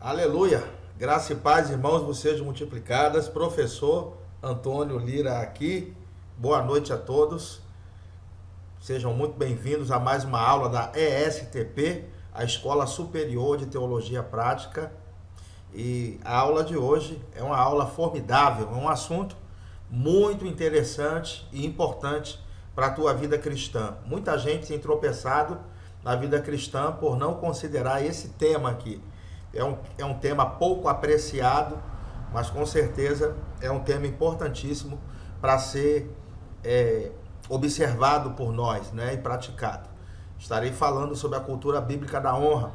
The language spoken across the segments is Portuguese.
Aleluia! Graça e paz, irmãos, vos sejam multiplicadas. Professor Antônio Lira aqui. Boa noite a todos. Sejam muito bem-vindos a mais uma aula da ESTP, a Escola Superior de Teologia Prática. E a aula de hoje é uma aula formidável, é um assunto muito interessante e importante para a tua vida cristã. Muita gente tem tropeçado na vida cristã por não considerar esse tema aqui. É um tema pouco apreciado, mas com certeza é um tema importantíssimo para ser observado por nós, né, e praticado. Estarei falando sobre a cultura bíblica da honra,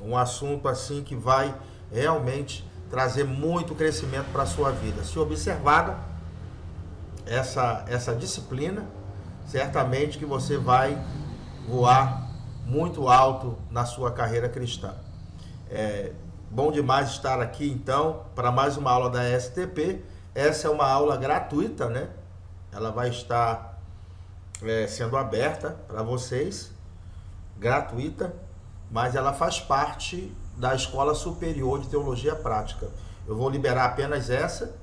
um assunto assim que vai realmente trazer muito crescimento para a sua vida. Se observada essa disciplina, certamente que você vai voar muito alto na sua carreira cristã. Bom demais estar aqui então para mais uma aula da STP. Essa é uma aula gratuita, né? Ela vai estar sendo aberta para vocês, gratuita, mas ela faz parte da Escola Superior de Teologia Prática. Eu vou liberar apenas essa,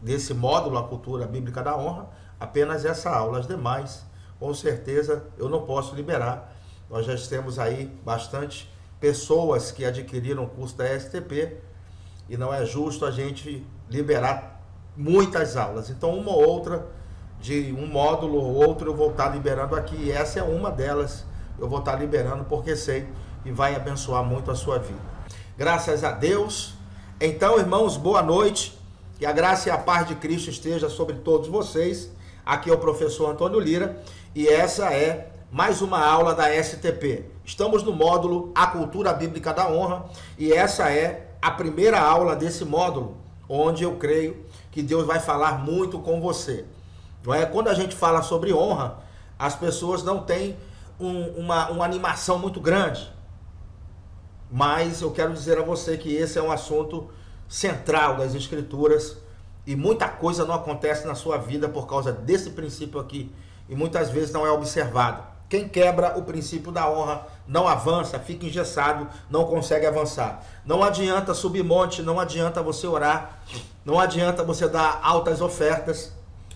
desse módulo, a cultura bíblica da honra, apenas essa aula. As demais, com certeza, eu não posso liberar. Nós já temos aí bastante pessoas que adquiriram o curso da STP e não é justo a gente liberar muitas aulas. Então, uma ou outra, de um módulo ou outro, eu vou estar liberando aqui. E essa é uma delas, eu vou estar liberando porque sei que vai abençoar muito a sua vida. Graças a Deus. Então, irmãos, boa noite. Que a graça e a paz de Cristo esteja sobre todos vocês. Aqui é o professor Antônio Lira e essa é mais uma aula da STP. Estamos no módulo A Cultura Bíblica da Honra e essa é a primeira aula desse módulo, onde eu creio que Deus vai falar muito com você. Não é? Quando a gente fala sobre honra, as pessoas não têm uma animação muito grande, mas eu quero dizer a você que esse é um assunto central das Escrituras e muita coisa não acontece na sua vida por causa desse princípio aqui e muitas vezes não é observado. Quem quebra o princípio da honra não avança, fica engessado, não consegue avançar. Não adianta subir monte, não adianta você orar, não adianta você dar altas ofertas.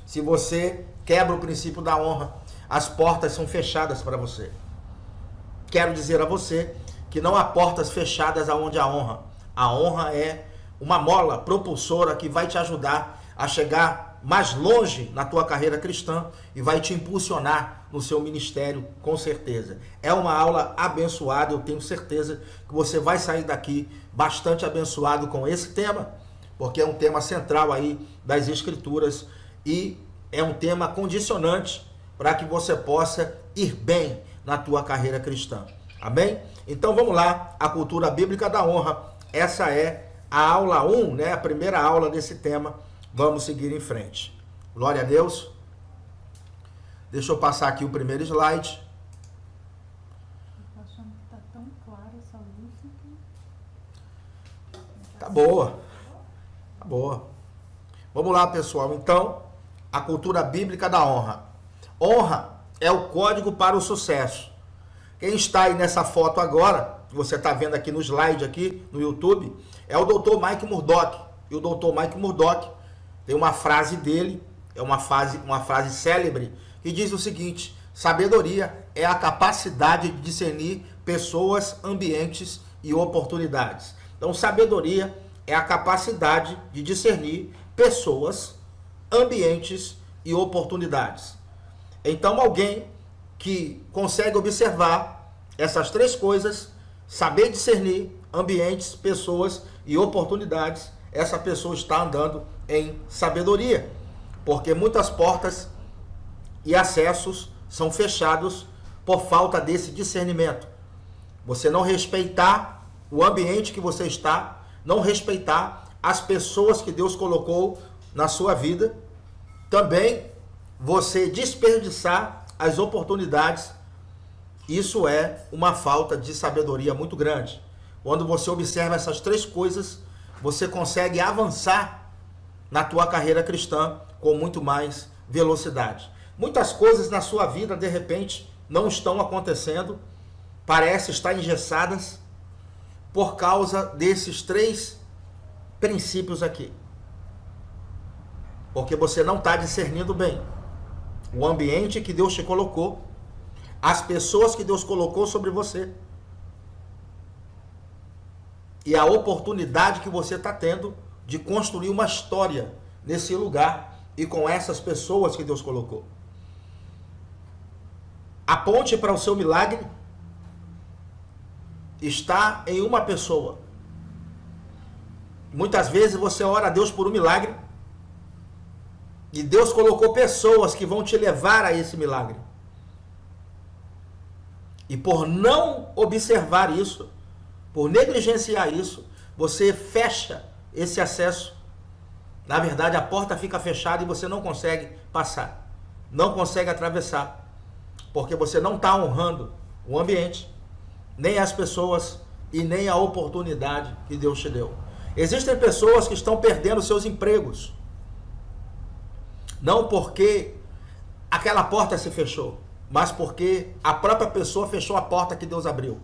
Se você quebra o princípio da honra, as portas são fechadas para você. Quero dizer a você que não há portas fechadas aonde há honra. A honra é uma mola propulsora que vai te ajudar a chegar mais longe na tua carreira cristã e vai te impulsionar no seu ministério, com certeza. É uma aula abençoada, eu tenho certeza que você vai sair daqui bastante abençoado com esse tema, porque é um tema central aí das Escrituras e é um tema condicionante para que você possa ir bem na tua carreira cristã. Amém? Então vamos lá, a cultura bíblica da honra. Essa é a aula 1, né? A primeira aula desse tema. Vamos seguir em frente. Glória a Deus. Deixa eu passar aqui o primeiro slide. Tô achando que tá tão clara essa luz aqui. Tá boa. Tá boa. Vamos lá, pessoal. Então, a cultura bíblica da honra. Honra é o código para o sucesso. Quem está aí nessa foto agora, que você está vendo aqui no slide aqui no YouTube, é o Dr. Mike Murdock. E o Dr. Mike Murdock tem uma frase dele, é uma frase célebre, que diz o seguinte: sabedoria é a capacidade de discernir pessoas, ambientes e oportunidades. Então, sabedoria é a capacidade de discernir pessoas, ambientes e oportunidades. Então, alguém que consegue observar essas três coisas, saber discernir ambientes, pessoas e oportunidades, essa pessoa está andando em sabedoria, porque muitas portas e acessos são fechados por falta desse discernimento. Você não respeitar o ambiente que você está, não respeitar as pessoas que Deus colocou na sua vida, também você desperdiçar as oportunidades, isso é uma falta de sabedoria muito grande. Quando você observa essas três coisas, você consegue avançar na tua carreira cristã com muito mais velocidade. Muitas coisas na sua vida, de repente, não estão acontecendo, parece estar engessadas, por causa desses 3 princípios aqui. Porque você não está discernindo bem o ambiente que Deus te colocou, as pessoas que Deus colocou sobre você e a oportunidade que você está tendo de construir uma história nesse lugar e com essas pessoas que Deus colocou. A ponte para o seu milagre está em uma pessoa. Muitas vezes você ora a Deus por um milagre e Deus colocou pessoas que vão te levar a esse milagre. E por não observar isso, por negligenciar isso, você fecha esse acesso. Na verdade, a porta fica fechada e você não consegue passar, não consegue atravessar, porque você não está honrando o ambiente, nem as pessoas e nem a oportunidade que Deus te deu. Existem pessoas que estão perdendo seus empregos, não porque aquela porta se fechou, mas porque a própria pessoa fechou a porta que Deus abriu.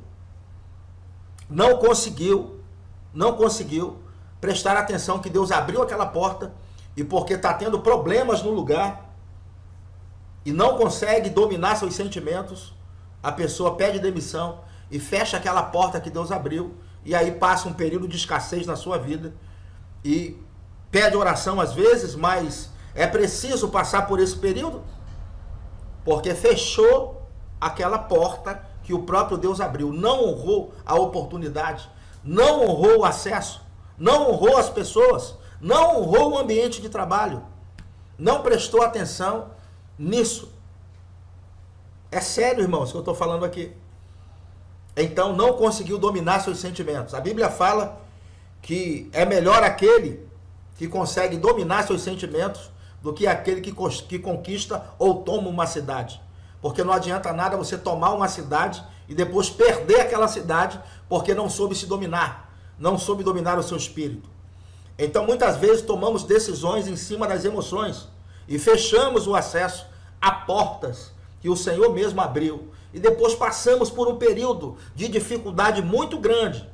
Não conseguiu prestar atenção que Deus abriu aquela porta e porque está tendo problemas no lugar e não consegue dominar seus sentimentos, a pessoa pede demissão e fecha aquela porta que Deus abriu e aí passa um período de escassez na sua vida e pede oração às vezes, mas é preciso passar por esse período porque fechou aquela porta que o próprio Deus abriu, não honrou a oportunidade, não honrou o acesso, não honrou as pessoas, não honrou o ambiente de trabalho, não prestou atenção nisso. É sério, irmãos, que eu estou falando aqui. Então não conseguiu dominar seus sentimentos. A Bíblia fala que é melhor aquele que consegue dominar seus sentimentos do que aquele que conquista ou toma uma cidade. Porque não adianta nada você tomar uma cidade e depois perder aquela cidade porque não soube se dominar, não soube dominar o seu espírito. Então muitas vezes tomamos decisões em cima das emoções e fechamos o acesso a portas que o Senhor mesmo abriu. E depois passamos por um período de dificuldade muito grande,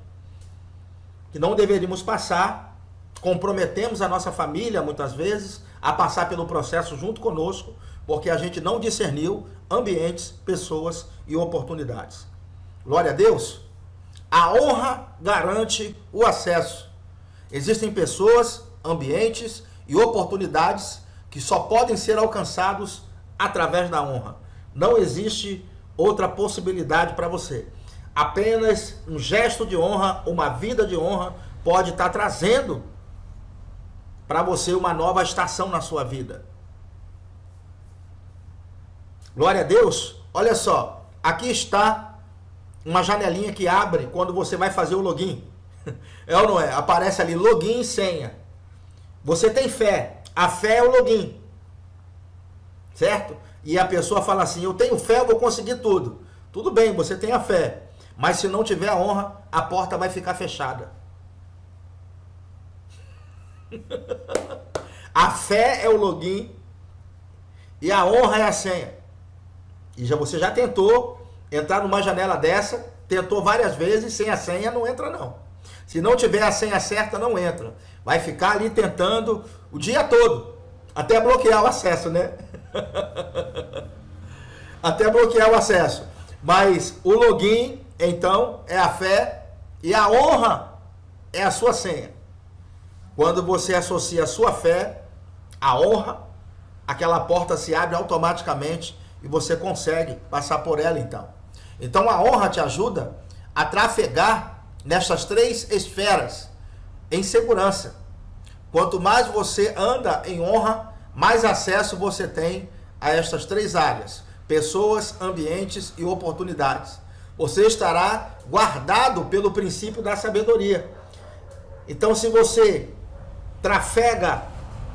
que não deveríamos passar, comprometemos a nossa família muitas vezes a passar pelo processo junto conosco, porque a gente não discerniu ambientes, pessoas e oportunidades. Glória a Deus. A honra garante o acesso. Existem pessoas, ambientes e oportunidades que só podem ser alcançados através da honra. Não existe outra possibilidade para você. Apenas um gesto de honra, uma vida de honra pode estar trazendo para você uma nova estação na sua vida. Glória a Deus. Olha só, aqui está uma janelinha que abre quando você vai fazer o login. É ou não é? Aparece ali login e senha. Você tem fé. A fé é o login. Certo? E a pessoa fala assim, eu tenho fé, eu vou conseguir tudo. Tudo bem, você tem a fé. Mas se não tiver a honra, a porta vai ficar fechada. A fé é o login e a honra é a senha. E você já tentou entrar numa janela dessa, tentou várias vezes, sem a senha não entra não. Se não tiver a senha certa, não entra. Vai ficar ali tentando o dia todo, até bloquear o acesso, né? Até bloquear o acesso. Mas o login, então, é a fé e a honra é a sua senha. Quando você associa a sua fé à honra, aquela porta se abre automaticamente e você consegue passar por ela então. Então a honra te ajuda a trafegar nessas 3 esferas em segurança. Quanto mais você anda em honra, mais acesso você tem a estas 3 áreas: pessoas, ambientes e oportunidades. Você estará guardado pelo princípio da sabedoria. Então se você trafega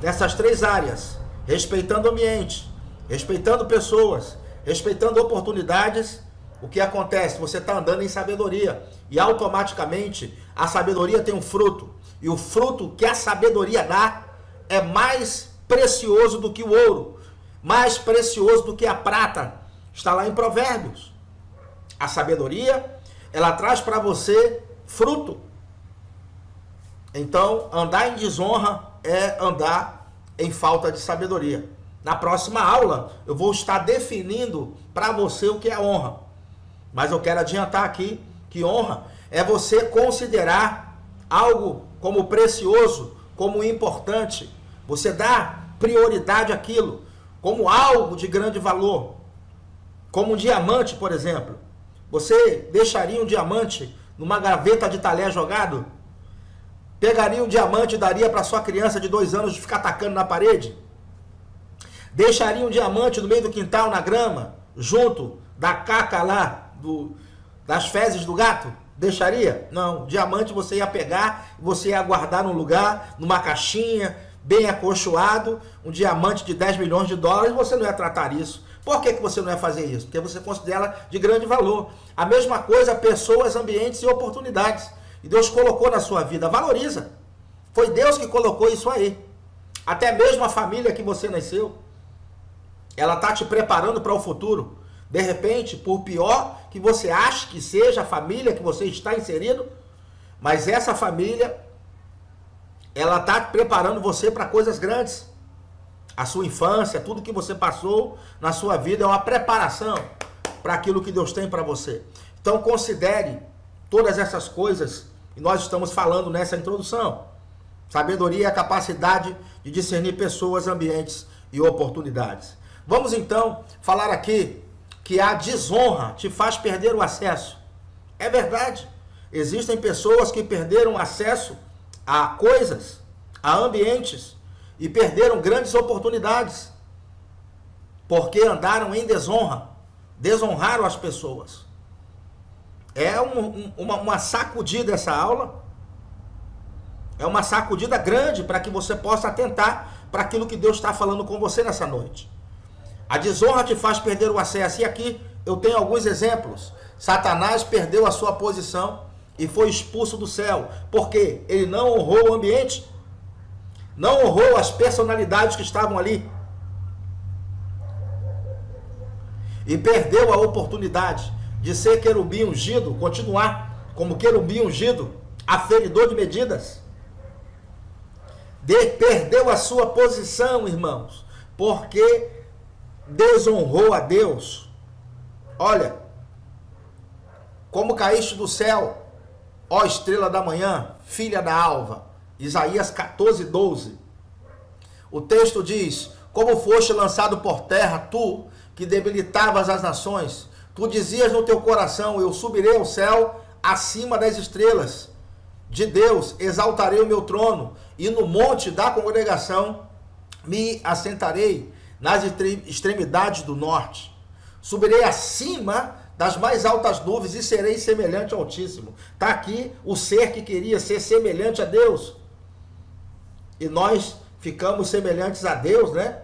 nessas 3 áreas, respeitando o ambiente, respeitando pessoas, respeitando oportunidades, o que acontece? Você está andando em sabedoria e automaticamente a sabedoria tem um fruto. E o fruto que a sabedoria dá é mais precioso do que o ouro, mais precioso do que a prata. Está lá em Provérbios. A sabedoria, ela traz para você fruto. Então, andar em desonra é andar em falta de sabedoria. Na próxima aula, eu vou estar definindo para você o que é honra. Mas eu quero adiantar aqui que honra é você considerar algo como precioso, como importante. Você dá prioridade àquilo, como algo de grande valor. Como um diamante, por exemplo. Você deixaria um diamante numa gaveta de talher jogado? Pegaria um diamante e daria para sua criança de 2 anos de ficar tacando na parede? Deixaria um diamante no meio do quintal, na grama, junto da caca lá, das fezes do gato? Deixaria? Não. Diamante você ia pegar, você ia guardar num lugar, numa caixinha, bem acolchoado, um diamante de 10 milhões de dólares, você não ia tratar isso. Por que você não ia fazer isso? Porque você considera de grande valor. A mesma coisa, pessoas, ambientes e oportunidades. E Deus colocou na sua vida. Valoriza. Foi Deus que colocou isso aí. Até mesmo a família que você nasceu, ela está te preparando para o futuro. De repente, por pior que você ache que seja a família que você está inserido, mas essa família, ela está preparando você para coisas grandes. A sua infância, tudo que você passou na sua vida é uma preparação para aquilo que Deus tem para você. Então considere todas essas coisas que nós estamos falando nessa introdução. Sabedoria é a capacidade de discernir pessoas, ambientes e oportunidades. Vamos então falar aqui que a desonra te faz perder o acesso. É verdade. Existem pessoas que perderam acesso a coisas, a ambientes, e perderam grandes oportunidades, porque andaram em desonra, desonraram as pessoas. É uma sacudida essa aula, é uma sacudida grande para que você possa atentar para aquilo que Deus está falando com você nessa noite. A desonra te faz perder o acesso, e aqui eu tenho alguns exemplos. Satanás perdeu a sua posição e foi expulso do céu, porque ele não honrou o ambiente, não honrou as personalidades que estavam ali, e perdeu a oportunidade de ser querubim ungido, continuar como querubim ungido, aferidor de medidas. Perdeu a sua posição, irmãos, porque desonrou a Deus. Olha, como caíste do céu, ó estrela da manhã, filha da alva. Isaías 14:12. O texto diz: como foste lançado por terra, tu que debilitavas as nações, tu dizias no teu coração: eu subirei ao céu acima das estrelas de Deus, exaltarei o meu trono, e no monte da congregação me assentarei, nas extremidades do norte. Subirei acima das mais altas nuvens e serei semelhante ao Altíssimo. Está aqui o ser que queria ser semelhante a Deus. E nós ficamos semelhantes a Deus, né?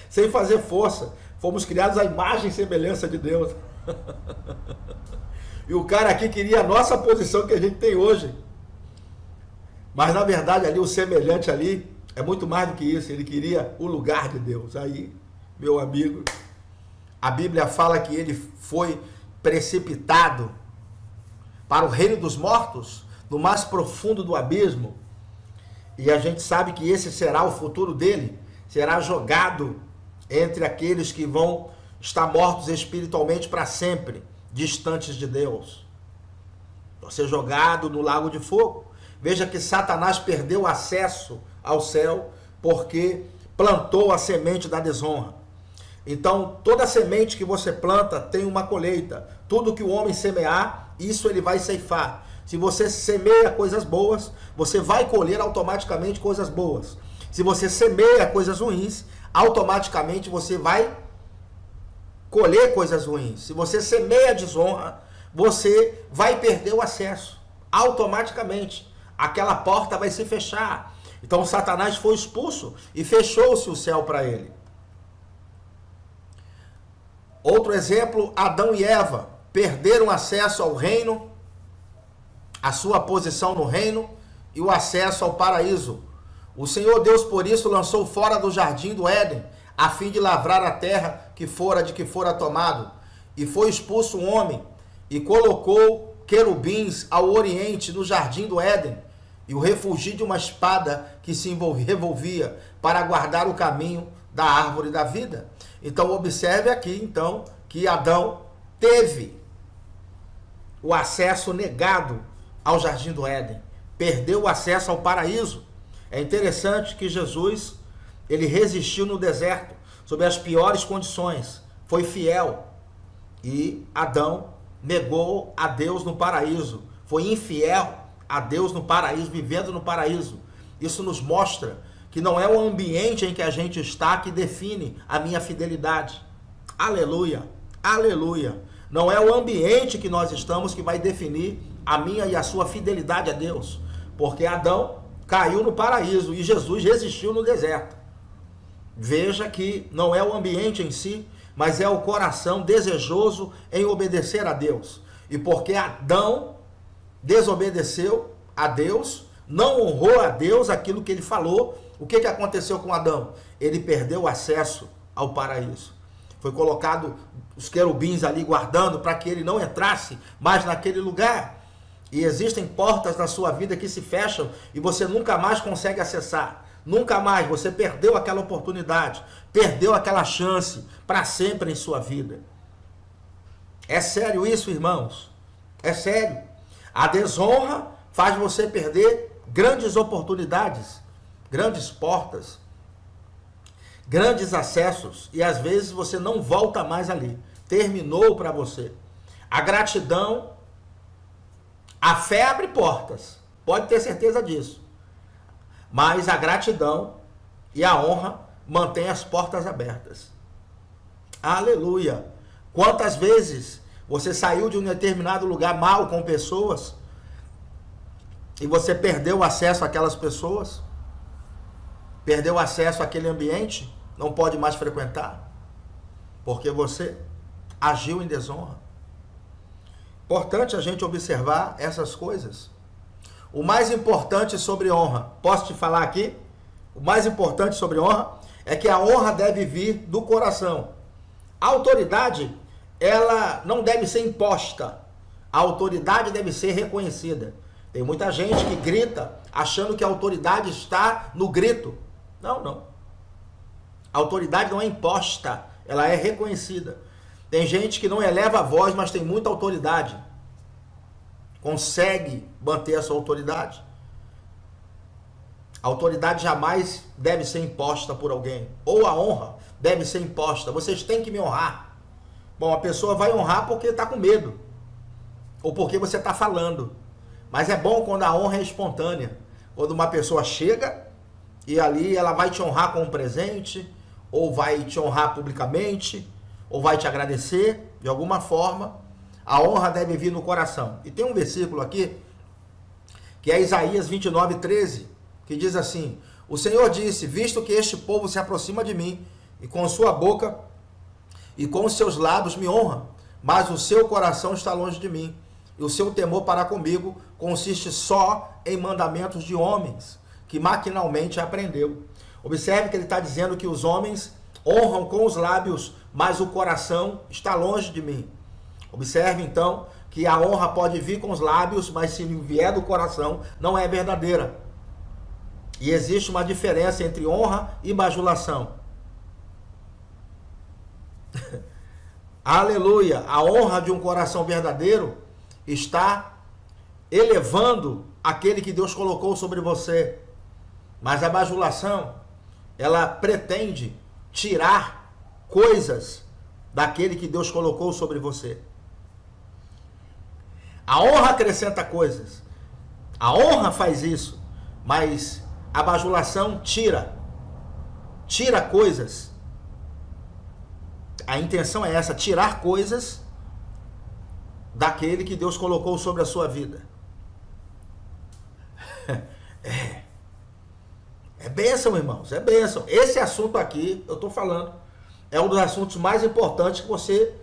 Sem fazer força. Fomos criados à imagem e semelhança de Deus. E o cara aqui queria a nossa posição que a gente tem hoje. Mas na verdade ali, o semelhante ali, é muito mais do que isso. Ele queria o lugar de Deus. Aí, meu amigo, a Bíblia fala que ele foi precipitado para o reino dos mortos, no mais profundo do abismo. E a gente sabe que esse será o futuro dele. Será jogado entre aqueles que vão estar mortos espiritualmente para sempre, distantes de Deus. Vai ser jogado no lago de fogo. Veja que Satanás perdeu acesso ao céu porque plantou a semente da desonra. Então, toda semente que você planta tem uma colheita. Tudo que o homem semear, isso ele vai ceifar. Se você semeia coisas boas, você vai colher automaticamente coisas boas. Se você semeia coisas ruins, automaticamente você vai colher coisas ruins. Se você semeia desonra, você vai perder o acesso. Automaticamente, aquela porta vai se fechar. Então, Satanás foi expulso e fechou-se o céu para ele. Outro exemplo, Adão e Eva perderam acesso ao reino, a sua posição no reino e o acesso ao paraíso. O Senhor Deus, por isso, lançou fora do jardim do Éden, a fim de lavrar a terra de que fora tomado. E foi expulso o homem, e colocou querubins ao oriente no jardim do Éden e o refugio de uma espada que se revolvia para guardar o caminho da árvore da vida. Então observe aqui então que Adão teve o acesso negado ao jardim do Éden, perdeu o acesso ao paraíso. É interessante que Jesus, ele resistiu no deserto, sob as piores condições, foi fiel, e Adão negou a Deus no paraíso, foi infiel a Deus no paraíso, vivendo no paraíso. Isso nos mostra que não é o ambiente em que a gente está que define a minha fidelidade. Aleluia, aleluia. Não é o ambiente que nós estamos que vai definir a minha e a sua fidelidade a Deus, porque Adão caiu no paraíso e Jesus resistiu no deserto. Veja que não é o ambiente em si, mas é o coração desejoso em obedecer a Deus. E porque Adão desobedeceu a Deus, não honrou a Deus aquilo que ele falou, o que aconteceu com Adão? Ele perdeu o acesso ao paraíso. Foi colocado os querubins ali guardando para que ele não entrasse mais naquele lugar. E existem portas na sua vida que se fecham e você nunca mais consegue acessar. Nunca mais, você perdeu aquela oportunidade, perdeu aquela chance para sempre em sua vida. É sério isso, irmãos? É sério. A desonra faz você perder grandes oportunidades, grandes portas, grandes acessos, e às vezes você não volta mais ali. Terminou para você. A gratidão, a fé abre portas, pode ter certeza disso. Mas a gratidão e a honra mantêm as portas abertas. Aleluia! Quantas vezes você saiu de um determinado lugar mal com pessoas e você perdeu o acesso àquelas pessoas? Perdeu o acesso àquele ambiente? Não pode mais frequentar? Porque você agiu em desonra. Importante a gente observar essas coisas. O mais importante sobre honra, posso te falar aqui? O mais importante sobre honra é que a honra deve vir do coração. A autoridade, ela não deve ser imposta. A autoridade deve ser reconhecida. Tem muita gente que grita achando que a autoridade está no grito. Não, não. A autoridade não é imposta, ela é reconhecida. Tem gente que não eleva a voz, mas tem muita autoridade. Consegue manter a sua autoridade. A autoridade jamais deve ser imposta por alguém. Ou a honra deve ser imposta. Vocês têm que me honrar. Bom, a pessoa vai honrar porque está com medo. Ou porque você está falando. Mas é bom quando a honra é espontânea. Quando uma pessoa chega e ali ela vai te honrar com um presente, ou vai te honrar publicamente, ou vai te agradecer de alguma forma. A honra deve vir no coração. E tem um versículo aqui, que é Isaías 29:13, que diz assim: o Senhor disse, visto que este povo se aproxima de mim, e com sua boca e com os seus lábios me honra, mas o seu coração está longe de mim, e o seu temor para comigo consiste só em mandamentos de homens, que maquinalmente aprendeu. Observe que ele está dizendo que os homens honram com os lábios, mas o coração está longe de mim. Observe então que a honra pode vir com os lábios, mas se vier do coração, não é verdadeira. E existe uma diferença entre honra e bajulação. Aleluia! A honra de um coração verdadeiro está elevando aquele que Deus colocou sobre você. Mas a bajulação, ela pretende tirar coisas daquele que Deus colocou sobre você. A honra acrescenta coisas. A honra faz isso, mas a bajulação tira coisas. A intenção é essa, tirar coisas daquele que Deus colocou sobre a sua vida. É bênção, irmãos, é bênção. Esse assunto aqui, eu estou falando, é um dos assuntos mais importantes que você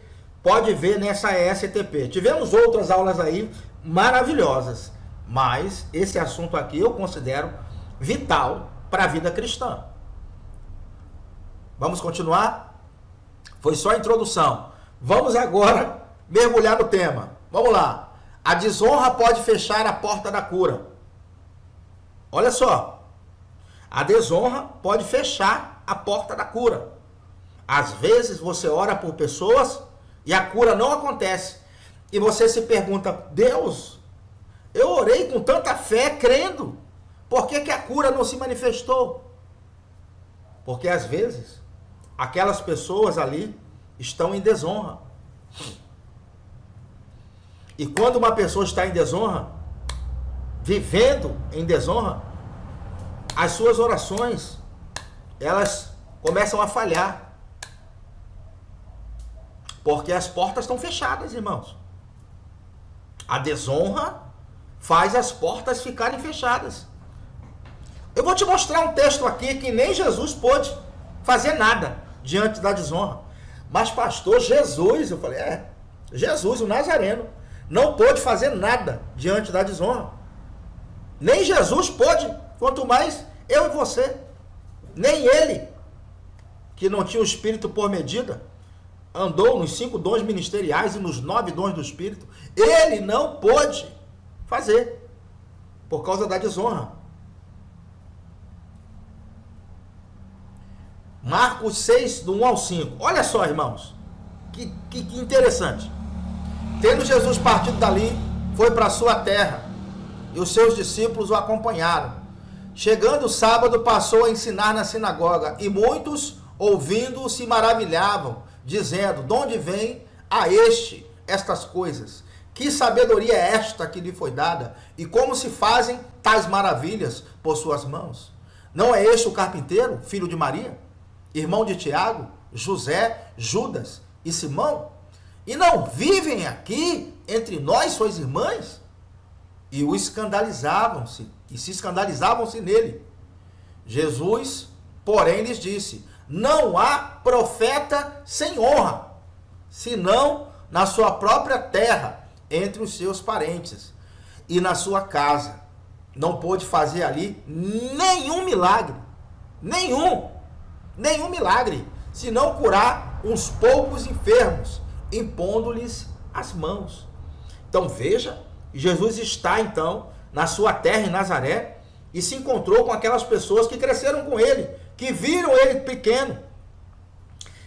pode ver nessa ESTP. Tivemos outras aulas aí maravilhosas, mas esse assunto aqui eu considero vital para a vida cristã. Vamos continuar? Foi só a introdução. Vamos agora mergulhar no tema. Vamos lá. A desonra pode fechar a porta da cura. Olha só. A desonra pode fechar a porta da cura. Às vezes você ora por pessoas e a cura não acontece. E você se pergunta, Deus, eu orei com tanta fé, crendo. Por que a cura não se manifestou? Porque às vezes aquelas pessoas ali estão em desonra. E quando uma pessoa está em desonra, vivendo em desonra, as suas orações, elas começam a falhar. Porque as portas estão fechadas, irmãos. A desonra faz as portas ficarem fechadas. Eu vou te mostrar um texto aqui que nem Jesus pôde fazer nada diante da desonra. Mas pastor, Jesus, eu falei, Jesus, o Nazareno, não pôde fazer nada diante da desonra. Nem Jesus pôde, quanto mais eu e você. Nem ele, que não tinha o Espírito por medida, andou nos 5 dons ministeriais e nos 9 dons do Espírito. Ele não pôde fazer, por causa da desonra. Marcos 6, do 1 ao 5. Olha só, irmãos, que interessante. Tendo Jesus partido dali, foi para a sua terra, e os seus discípulos o acompanharam. Chegando o sábado, passou a ensinar na sinagoga, e muitos, ouvindo-o, se maravilhavam, dizendo, de onde vem a estas coisas? Que sabedoria é esta que lhe foi dada? E como se fazem tais maravilhas por suas mãos? Não é este o carpinteiro, filho de Maria, irmão de Tiago, José, Judas e Simão? E não vivem aqui entre nós, suas irmãs? E se escandalizavam-se nele. Jesus, porém, lhes disse, não há profeta sem honra, senão na sua própria terra, entre os seus parentes e na sua casa. Não pôde fazer ali nenhum milagre, nenhum milagre, senão curar uns poucos enfermos, impondo-lhes as mãos. Então veja, Jesus está então na sua terra em Nazaré e se encontrou com aquelas pessoas que cresceram com ele, que viram ele pequeno.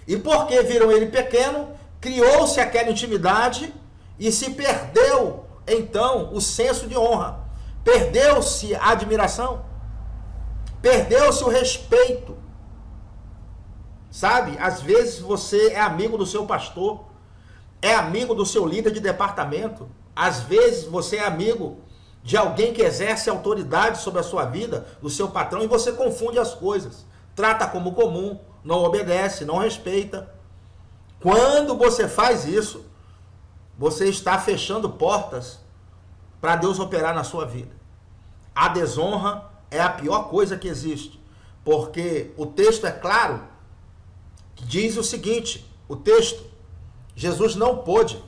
E porque viram ele pequeno, criou-se aquela intimidade e se perdeu então o senso de honra, perdeu-se a admiração, perdeu-se o respeito. Sabe, às vezes você é amigo do seu pastor, é amigo do seu líder de departamento, às vezes você é amigo de alguém que exerce autoridade sobre a sua vida, do seu patrão, e você confunde as coisas, trata como comum, não obedece, não respeita. Quando você faz isso, você está fechando portas para Deus operar na sua vida. A desonra é a pior coisa que existe, porque o texto é claro, que diz o seguinte, o texto, Jesus não pôde,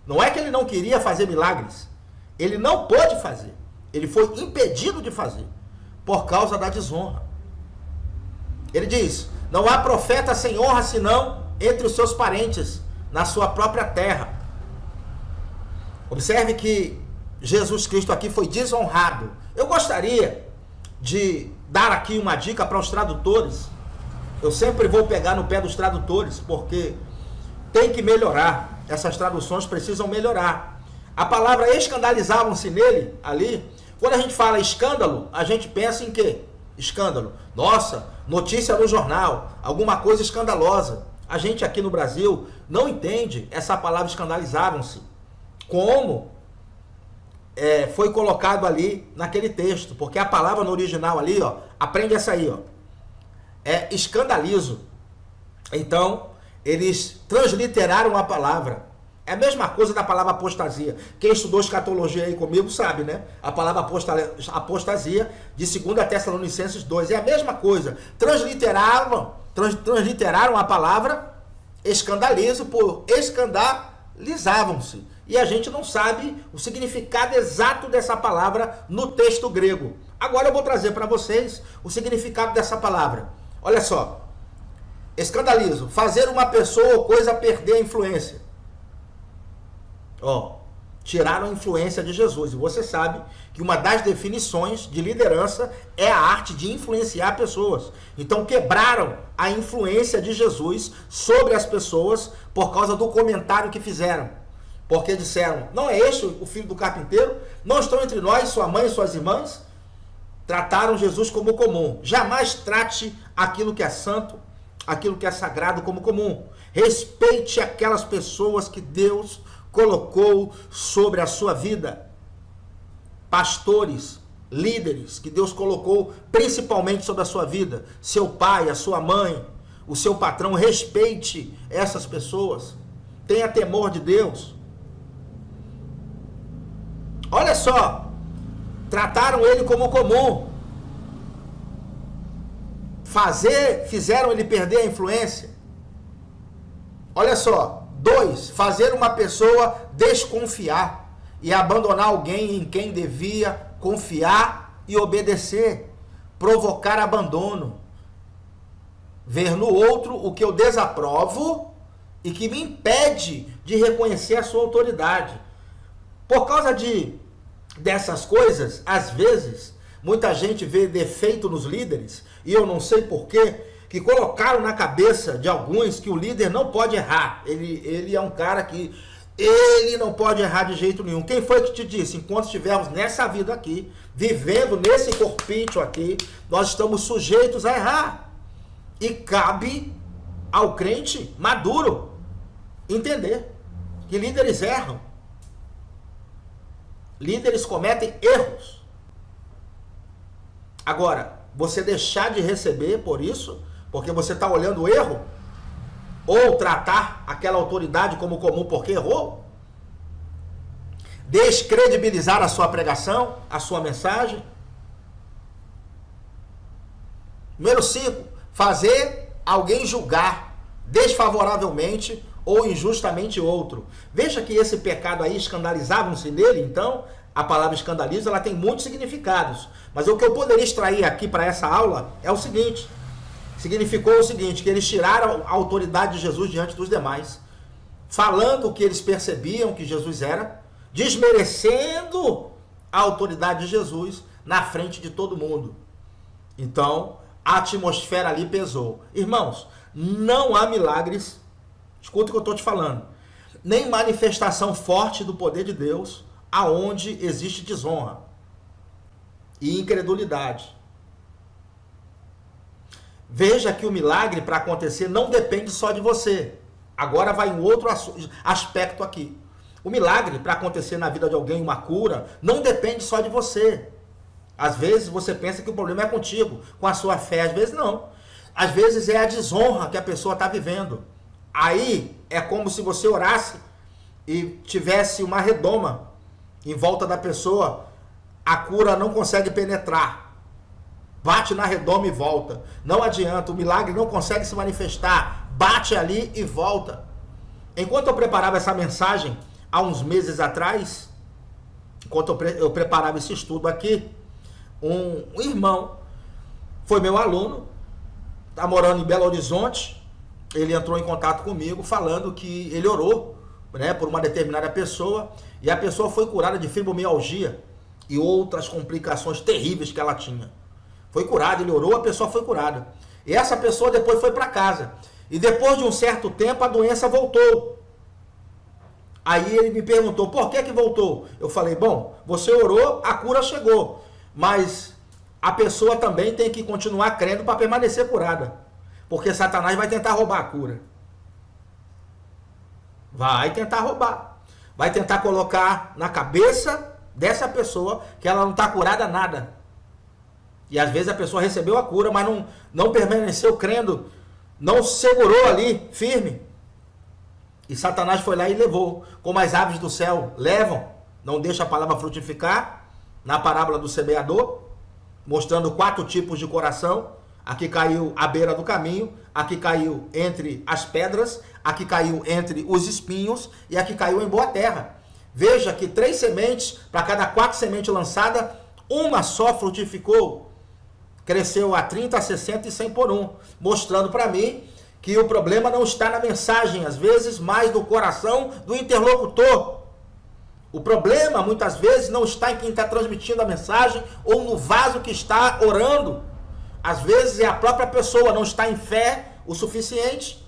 não é que ele não queria fazer milagres, ele não pôde fazer, ele foi impedido de fazer, por causa da desonra. Ele diz, não há profeta sem honra senão entre os seus parentes, na sua própria terra. Observe que Jesus Cristo aqui foi desonrado. Eu gostaria de dar aqui uma dica para os tradutores. Eu sempre vou pegar no pé dos tradutores, porque tem que melhorar. Essas traduções precisam melhorar. A palavra escandalizavam-se nele, ali. Quando a gente fala escândalo, a gente pensa em quê? Escândalo. Nossa, notícia no jornal, alguma coisa escandalosa. A gente aqui no Brasil não entende essa palavra escandalizavam-se. Como foi colocado ali naquele texto. Porque a palavra no original ali, ó, aprende essa aí, ó. É escandalizo. Então, eles transliteraram a palavra. É a mesma coisa da palavra apostasia. Quem estudou escatologia aí comigo sabe, né? A palavra apostasia de 2 Tessalonicenses 2. É a mesma coisa. Transliteraram a palavra escandalizo por escandalizavam-se. E a gente não sabe o significado exato dessa palavra no texto grego. Agora eu vou trazer para vocês o significado dessa palavra. Olha só. Escandalizo. Fazer uma pessoa ou coisa perder a influência. Ó, Tiraram a influência de Jesus. E você sabe que uma das definições de liderança é a arte de influenciar pessoas. Então quebraram a influência de Jesus sobre as pessoas por causa do comentário que fizeram. Porque disseram, não é este o filho do carpinteiro? Não estão entre nós sua mãe e suas irmãs? Trataram Jesus como comum. Jamais trate aquilo que é santo, aquilo que é sagrado como comum. Respeite aquelas pessoas que Deus colocou sobre a sua vida. Pastores, líderes que Deus colocou principalmente sobre a sua vida. Seu pai, a sua mãe, o seu patrão. Respeite essas pessoas. Tenha temor de Deus. Olha só. Trataram ele como comum. Fizeram ele perder a influência. Olha só. 2, fazer uma pessoa desconfiar e abandonar alguém em quem devia confiar e obedecer. Provocar abandono. Ver no outro o que eu desaprovo e que me impede de reconhecer a sua autoridade. Por causa dessas coisas, às vezes, muita gente vê defeito nos líderes, e eu não sei porquê, que colocaram na cabeça de alguns que o líder não pode errar. Ele é um cara que ele não pode errar de jeito nenhum. Quem foi que te disse? Enquanto estivermos nessa vida aqui, vivendo nesse corpício aqui, nós estamos sujeitos a errar. E cabe ao crente maduro entender que líderes erram. Líderes cometem erros. Agora, você deixar de receber por isso, porque você está olhando o erro, ou tratar aquela autoridade como comum porque errou, descredibilizar a sua pregação, a sua mensagem. Número 5, fazer alguém julgar desfavoravelmente ou injustamente outro. Veja que esse pecado aí, escandalizavam-se nele, então a palavra escandaliza, ela tem muitos significados. Mas o que eu poderia extrair aqui para essa aula é o seguinte: significou o seguinte, que eles tiraram a autoridade de Jesus diante dos demais, falando que eles percebiam que Jesus era, desmerecendo a autoridade de Jesus na frente de todo mundo. Então, a atmosfera ali pesou. Irmãos, não há milagres, escuta o que eu estou te falando, nem manifestação forte do poder de Deus aonde existe desonra e incredulidade. Veja que o milagre para acontecer não depende só de você. Agora vai um outro aspecto aqui. O milagre para acontecer na vida de alguém, uma cura, não depende só de você. Às vezes você pensa que o problema é contigo, com a sua fé, às vezes não. Às vezes é a desonra que a pessoa está vivendo. Aí é como se você orasse e tivesse uma redoma em volta da pessoa, a cura não consegue penetrar. Bate na redoma e volta. Não adianta, o milagre não consegue se manifestar. Bate ali e volta. Enquanto eu preparava essa mensagem, há uns meses atrás, enquanto eu preparava esse estudo aqui, um irmão foi meu aluno, está morando em Belo Horizonte. Ele entrou em contato comigo falando que ele orou, né, por uma determinada pessoa, e a pessoa foi curada de fibromialgia e outras complicações terríveis que ela tinha. Foi curada, ele orou, a pessoa foi curada. E essa pessoa depois foi para casa. E depois de um certo tempo a doença voltou. Aí ele me perguntou, por que que voltou? Eu falei, bom, você orou, a cura chegou. Mas a pessoa também tem que continuar crendo para permanecer curada. Porque Satanás vai tentar roubar a cura. Vai tentar roubar. Vai tentar colocar na cabeça dessa pessoa que ela não está curada nada. E às vezes a pessoa recebeu a cura, mas não permaneceu crendo, não segurou ali, firme. E Satanás foi lá e levou, como as aves do céu levam, não deixa a palavra frutificar, na parábola do semeador, mostrando 4 tipos de coração. Aqui caiu à beira do caminho, aqui caiu entre as pedras, aqui caiu entre os espinhos e aqui caiu em boa terra. Veja que 3 sementes, para cada 4 sementes lançadas, uma só frutificou. Cresceu a 30, a 60 e 100 por 1, mostrando para mim que o problema não está na mensagem, às vezes, mas no coração do interlocutor. O problema, muitas vezes, não está em quem está transmitindo a mensagem ou no vaso que está orando. Às vezes é a própria pessoa, não está em fé o suficiente,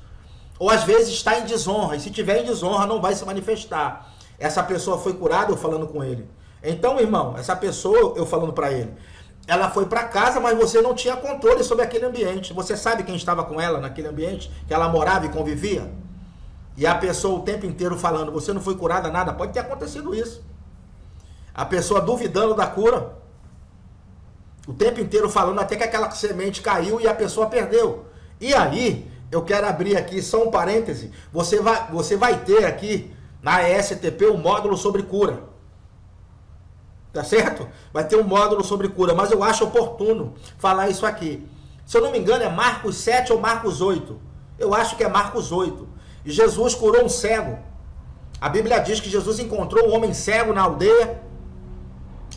ou às vezes está em desonra, e se tiver em desonra não vai se manifestar. Essa pessoa foi curada, eu falando com ele. Então, irmão, essa pessoa, eu falando para ele, ela foi para casa, mas você não tinha controle sobre aquele ambiente. Você sabe quem estava com ela naquele ambiente, que ela morava e convivia? E a pessoa o tempo inteiro falando, você não foi curada, nada. Pode ter acontecido isso. A pessoa duvidando da cura. O tempo inteiro falando até que aquela semente caiu e a pessoa perdeu. E aí, eu quero abrir aqui só um parêntese. Você vai ter aqui na ESTP um módulo sobre cura. Tá certo? Vai ter um módulo sobre cura, mas eu acho oportuno falar isso aqui. Se eu não me engano é Marcos 7 ou Marcos 8. Eu acho que é Marcos 8. E Jesus curou um cego. A Bíblia diz que Jesus encontrou um homem cego na aldeia,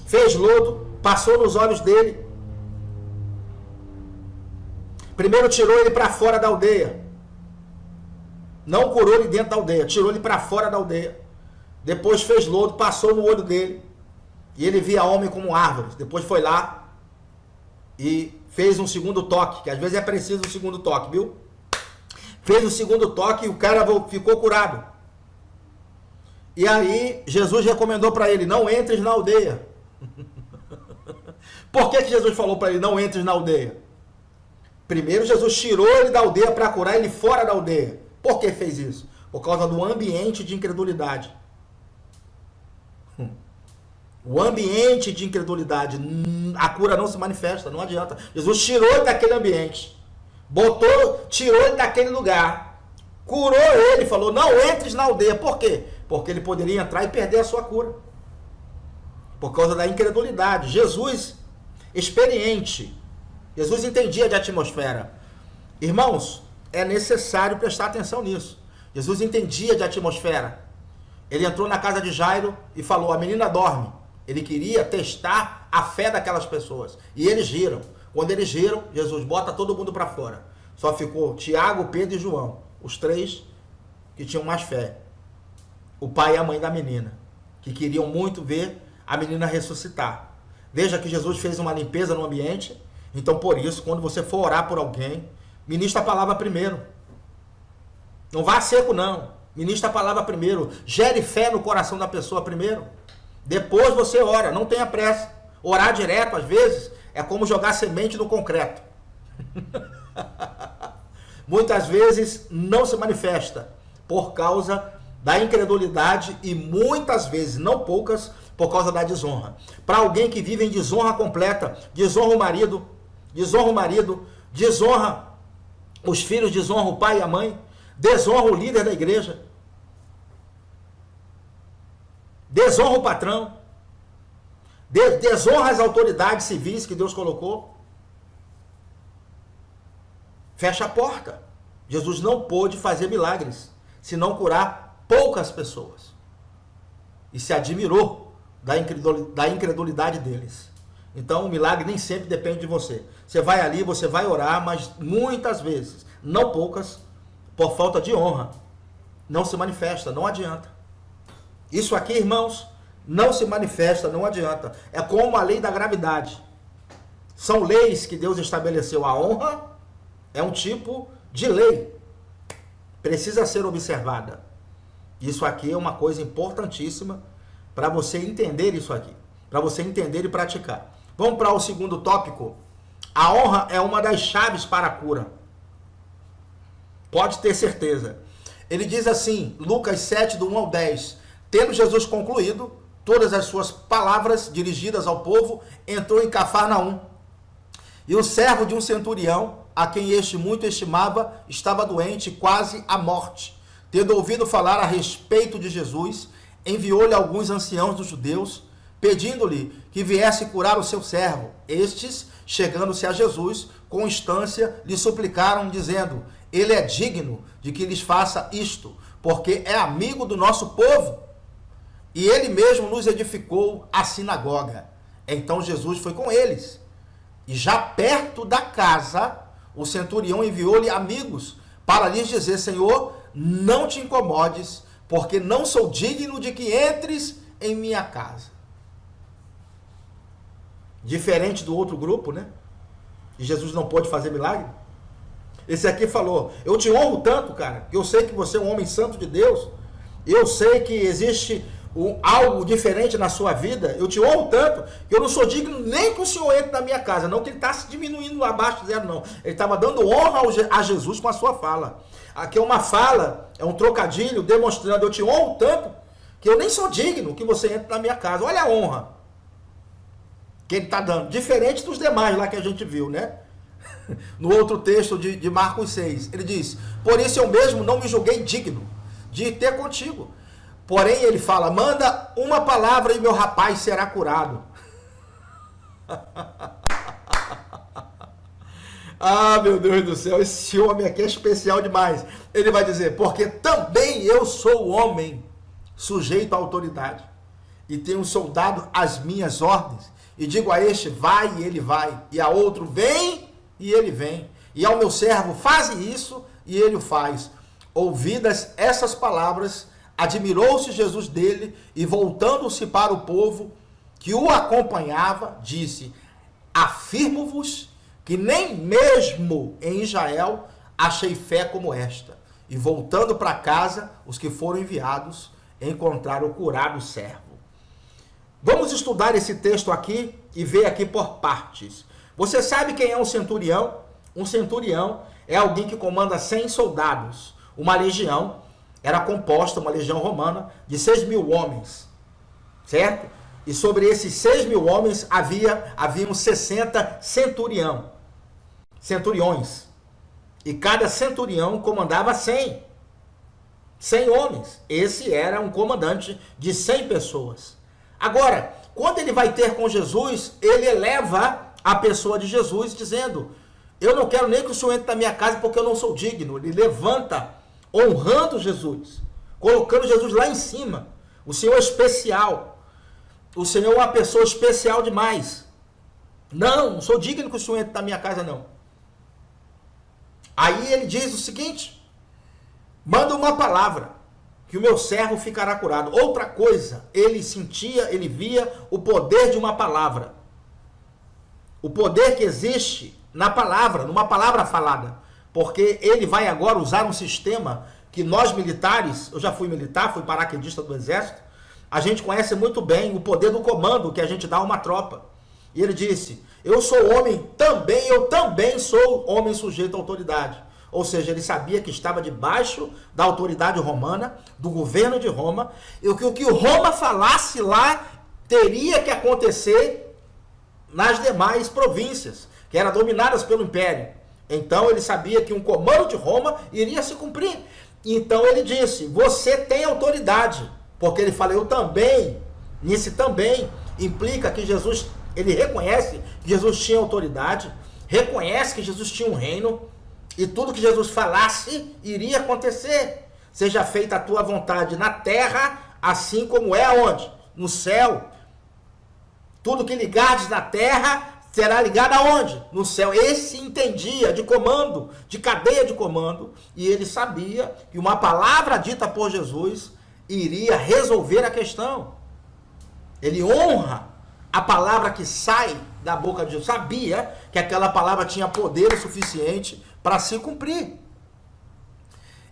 fez lodo, passou nos olhos dele. Primeiro tirou ele para fora da aldeia. Não curou ele dentro da aldeia, tirou ele para fora da aldeia. Depois fez lodo, passou no olho dele. E ele via homem como árvores. Depois foi lá e fez um segundo toque, que às vezes é preciso um segundo toque, viu? Fez o segundo toque e o cara ficou curado. E aí Jesus recomendou para ele, não entres na aldeia. Por que Jesus falou para ele, não entres na aldeia? Primeiro Jesus tirou ele da aldeia para curar ele fora da aldeia. Por que fez isso? Por causa do ambiente de incredulidade. O ambiente de incredulidade, a cura não se manifesta, não adianta. Jesus tirou ele daquele ambiente, tirou ele daquele lugar, curou ele, falou, não entres na aldeia. Por quê? Porque ele poderia entrar e perder a sua cura. Por causa da incredulidade. Jesus, experiente, Jesus entendia de atmosfera. Irmãos, é necessário prestar atenção nisso. Jesus entendia de atmosfera. Ele entrou na casa de Jairo e falou, a menina dorme. Ele queria testar a fé daquelas pessoas. E eles riram. Quando eles riram, Jesus bota todo mundo para fora. Só ficou Tiago, Pedro e João. Os três que tinham mais fé. O pai e a mãe da menina. Que queriam muito ver a menina ressuscitar. Veja que Jesus fez uma limpeza no ambiente. Então, por isso, quando você for orar por alguém, ministra a palavra primeiro. Não vá seco, não. Ministra a palavra primeiro. Gere fé no coração da pessoa primeiro. Depois você ora, não tenha pressa. Orar direto, às vezes, é como jogar semente no concreto. Muitas vezes não se manifesta por causa da incredulidade e muitas vezes, não poucas, por causa da desonra. Para alguém que vive em desonra completa, desonra o marido, desonra os filhos, desonra o pai e a mãe, desonra o líder da igreja, desonra o patrão, desonra as autoridades civis que Deus colocou. Fecha a porta. Jesus não pôde fazer milagres, senão curar poucas pessoas. E se admirou da incredulidade deles. Então o milagre nem sempre depende de você. Você vai ali, você vai orar, mas muitas vezes, não poucas, por falta de honra, não se manifesta, não adianta. Isso aqui, irmãos, não se manifesta, não adianta. É como a lei da gravidade. São leis que Deus estabeleceu. A honra é um tipo de lei. Precisa ser observada. Isso aqui é uma coisa importantíssima para você entender isso aqui. Para você entender e praticar. Vamos para o segundo tópico. A honra é uma das chaves para a cura. Pode ter certeza. Ele diz assim, Lucas 7, do 1 ao 10. Tendo Jesus concluído todas as suas palavras dirigidas ao povo, entrou em Cafarnaum. E o servo de um centurião, a quem este muito estimava, estava doente, quase à morte. Tendo ouvido falar a respeito de Jesus, enviou-lhe alguns anciãos dos judeus, pedindo-lhe que viesse curar o seu servo. Estes, chegando-se a Jesus, com instância, lhe suplicaram, dizendo, ele é digno de que lhes faça isto, porque é amigo do nosso povo. E ele mesmo nos edificou a sinagoga. Então Jesus foi com eles. E já perto da casa, o centurião enviou-lhe amigos para lhes dizer, Senhor, não te incomodes, porque não sou digno de que entres em minha casa. Diferente do outro grupo, né? E Jesus não pôde fazer milagre. Esse aqui falou, eu te honro tanto, cara, que eu sei que você é um homem santo de Deus. Eu sei que existe algo diferente na sua vida. Eu te honro tanto que eu não sou digno nem que o Senhor entre na minha casa. Não que ele está se diminuindo abaixo de zero, não. Ele estava dando honra a Jesus com a sua fala. Aqui é uma fala, é um trocadilho demonstrando, eu te honro tanto que eu nem sou digno que você entre na minha casa. Olha a honra que ele está dando. Diferente dos demais lá que a gente viu, né? No outro texto de Marcos 6, ele diz, por isso eu mesmo não me julguei digno de ter contigo. Porém, ele fala, manda uma palavra e meu rapaz será curado. Ah, meu Deus do céu, esse homem aqui é especial demais. Ele vai dizer, porque também eu sou homem, sujeito à autoridade, e tenho um soldado às minhas ordens, e digo a este, vai, e ele vai, e a outro, vem, e ele vem, e ao meu servo, faze isso, e ele o faz. Ouvidas essas palavras, admirou-se Jesus dele, e voltando-se para o povo que o acompanhava, disse, afirmo-vos que nem mesmo em Israel achei fé como esta. E voltando para casa, os que foram enviados encontraram o curado servo. Vamos estudar esse texto aqui e ver aqui por partes. Você sabe quem é um centurião? Um centurião é alguém que comanda 100 soldados. Uma legião era composta, uma legião romana, de 6.000 homens, certo? E sobre esses 6.000 homens haviam 60 centuriões. E cada centurião comandava 100 homens. Esse era um comandante de 100 pessoas. Agora, quando ele vai ter com Jesus, ele eleva a pessoa de Jesus, dizendo, eu não quero nem que o Senhor entre na minha casa, porque eu não sou digno. Ele levanta, honrando Jesus, colocando Jesus lá em cima. O Senhor é especial. O Senhor é uma pessoa especial demais. Não sou digno que o Senhor entre na minha casa, não. Aí ele diz o seguinte, manda uma palavra, que o meu servo ficará curado. Outra coisa, ele sentia, ele via o poder de uma palavra. O poder que existe na palavra, numa palavra falada. Porque ele vai agora usar um sistema que nós militares, eu já fui militar, fui paraquedista do exército, a gente conhece muito bem o poder do comando que a gente dá a uma tropa. E ele disse, eu também sou homem sujeito à autoridade. Ou seja, ele sabia que estava debaixo da autoridade romana, do governo de Roma, e o que o Roma falasse lá teria que acontecer nas demais províncias, que eram dominadas pelo império. Então ele sabia que um comando de Roma iria se cumprir. Então ele disse, você tem autoridade, porque ele fala, eu também, nesse também, implica que Jesus, ele reconhece que Jesus tinha autoridade, reconhece que Jesus tinha um reino, e tudo que Jesus falasse iria acontecer. Seja feita a tua vontade na terra, assim como é aonde? No céu. Tudo que ligares na terra será ligado aonde? No céu. Esse entendia de comando, de cadeia de comando, e ele sabia que uma palavra dita por Jesus iria resolver a questão. Ele honra a palavra que sai da boca de Jesus. Sabia que aquela palavra tinha poder o suficiente para se cumprir.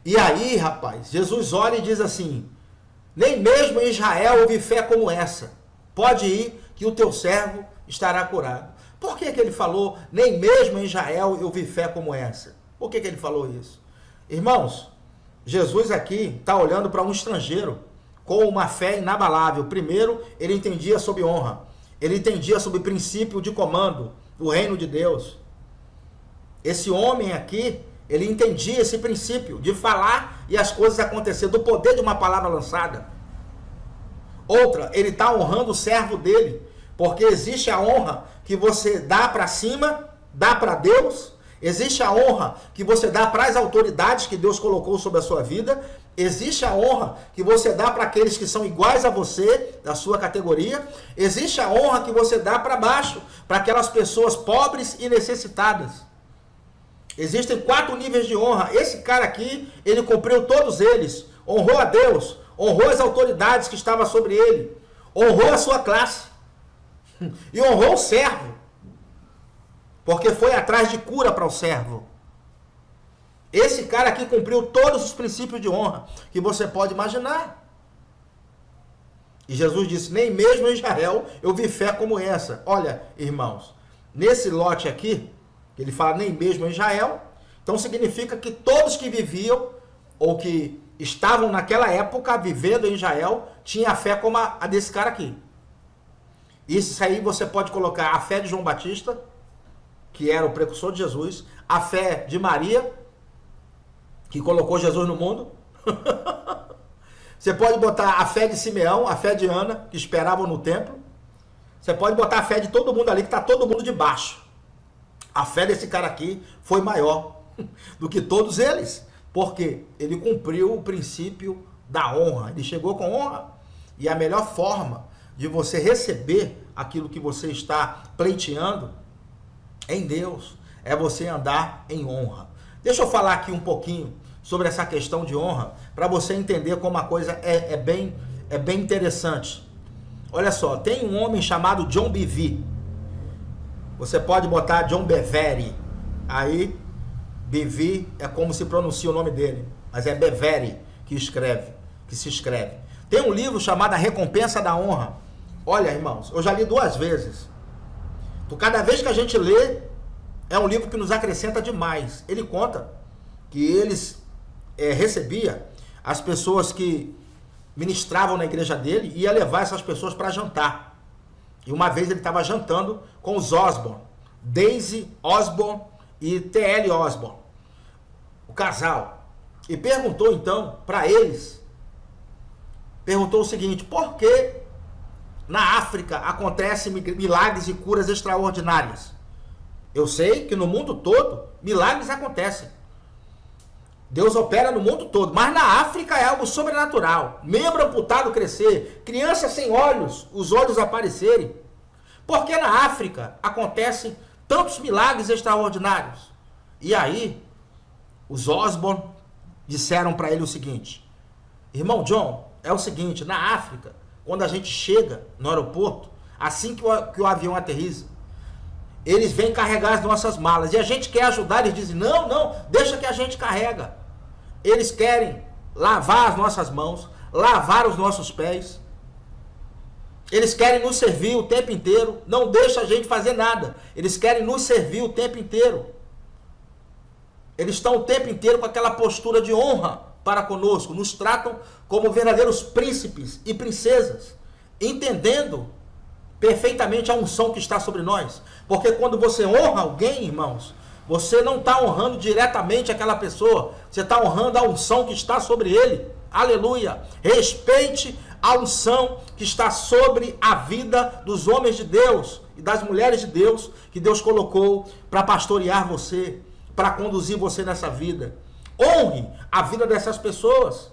E aí, rapaz, Jesus olha e diz assim, nem mesmo em Israel houve fé como essa. Pode ir que o teu servo estará curado. Por que ele falou, nem mesmo em Israel eu vi fé como essa? Por que ele falou isso? Irmãos, Jesus aqui está olhando para um estrangeiro com uma fé inabalável. Primeiro, ele entendia sobre honra. Ele entendia sobre o princípio de comando do reino de Deus. Esse homem aqui, ele entendia esse princípio de falar e as coisas acontecer, do poder de uma palavra lançada. Outra, ele está honrando o servo dele, porque existe a honra que você dá para cima, dá para Deus, existe a honra que você dá para as autoridades que Deus colocou sobre a sua vida, existe a honra que você dá para aqueles que são iguais a você, da sua categoria, existe a honra que você dá para baixo, para aquelas pessoas pobres e necessitadas. Existem 4 níveis de honra. Esse cara aqui, ele cumpriu todos eles, honrou a Deus, honrou as autoridades que estavam sobre ele, honrou a sua classe e honrou o servo, porque foi atrás de cura para o servo. Esse cara aqui cumpriu todos os princípios de honra que você pode imaginar. E Jesus disse, nem mesmo em Israel eu vi fé como essa. Olha, irmãos, nesse lote aqui, ele fala nem mesmo em Israel, então significa que todos que viviam, ou que estavam naquela época vivendo em Israel, tinham a fé como a desse cara aqui. Isso aí você pode colocar a fé de João Batista, que era o precursor de Jesus, a fé de Maria, que colocou Jesus no mundo. Você pode botar a fé de Simeão, a fé de Ana, que esperavam no templo. Você pode botar a fé de todo mundo ali, que está todo mundo debaixo. A fé desse cara aqui foi maior do que todos eles, porque ele cumpriu o princípio da honra. Ele chegou com honra. E a melhor forma de você receber aquilo que você está pleiteando em Deus é você andar em honra. Deixa eu falar aqui um pouquinho sobre essa questão de honra, para você entender como a coisa é bem interessante. Olha só, tem um homem chamado John Bevere. Você pode botar John Bevere. Aí, Bevere é como se pronuncia o nome dele, mas é Bevere que se escreve. Tem um livro chamado A Recompensa da Honra. Olha, irmãos, eu já li 2 vezes. Então, cada vez que a gente lê, é um livro que nos acrescenta demais. Ele conta que eles recebia as pessoas que ministravam na igreja dele e ia levar essas pessoas para jantar. E uma vez ele estava jantando com os Osborne, Daisy Osborne e T.L. Osborne, o casal. E perguntou então para eles, perguntou o seguinte, por que na África acontecem milagres e curas extraordinárias? Eu sei que no mundo todo milagres acontecem. Deus opera no mundo todo, mas na África é algo sobrenatural. Membro amputado crescer, criança sem olhos, os olhos aparecerem. Por que na África acontecem tantos milagres extraordinários? E aí, os Osborne disseram para ele o seguinte, irmão John, é o seguinte, na África, quando a gente chega no aeroporto, assim que o avião aterriza, eles vêm carregar as nossas malas e a gente quer ajudar, eles dizem, não, deixa que a gente carrega. Eles querem lavar as nossas mãos, lavar os nossos pés. Eles querem nos servir o tempo inteiro, não deixa a gente fazer nada. Eles querem nos servir o tempo inteiro. Eles estão o tempo inteiro com aquela postura de honra para conosco, nos tratam como verdadeiros príncipes e princesas, entendendo perfeitamente a unção que está sobre nós. Porque quando você honra alguém, irmãos, você não está honrando diretamente aquela pessoa, você está honrando a unção que está sobre ele. Aleluia! Respeite a unção que está sobre a vida dos homens de Deus e das mulheres de Deus que Deus colocou para pastorear você, para conduzir você nessa vida. Honre a vida dessas pessoas,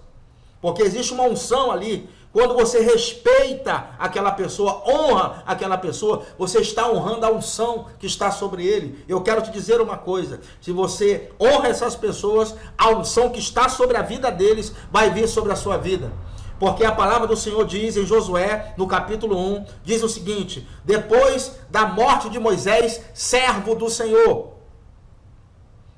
porque existe uma unção ali. Quando você respeita aquela pessoa, honra aquela pessoa, você está honrando a unção que está sobre ele. Eu quero te dizer uma coisa, se você honra essas pessoas, a unção que está sobre a vida deles vai vir sobre a sua vida. Porque a palavra do Senhor diz em Josué, no capítulo 1, diz o seguinte, depois da morte de Moisés, servo do Senhor,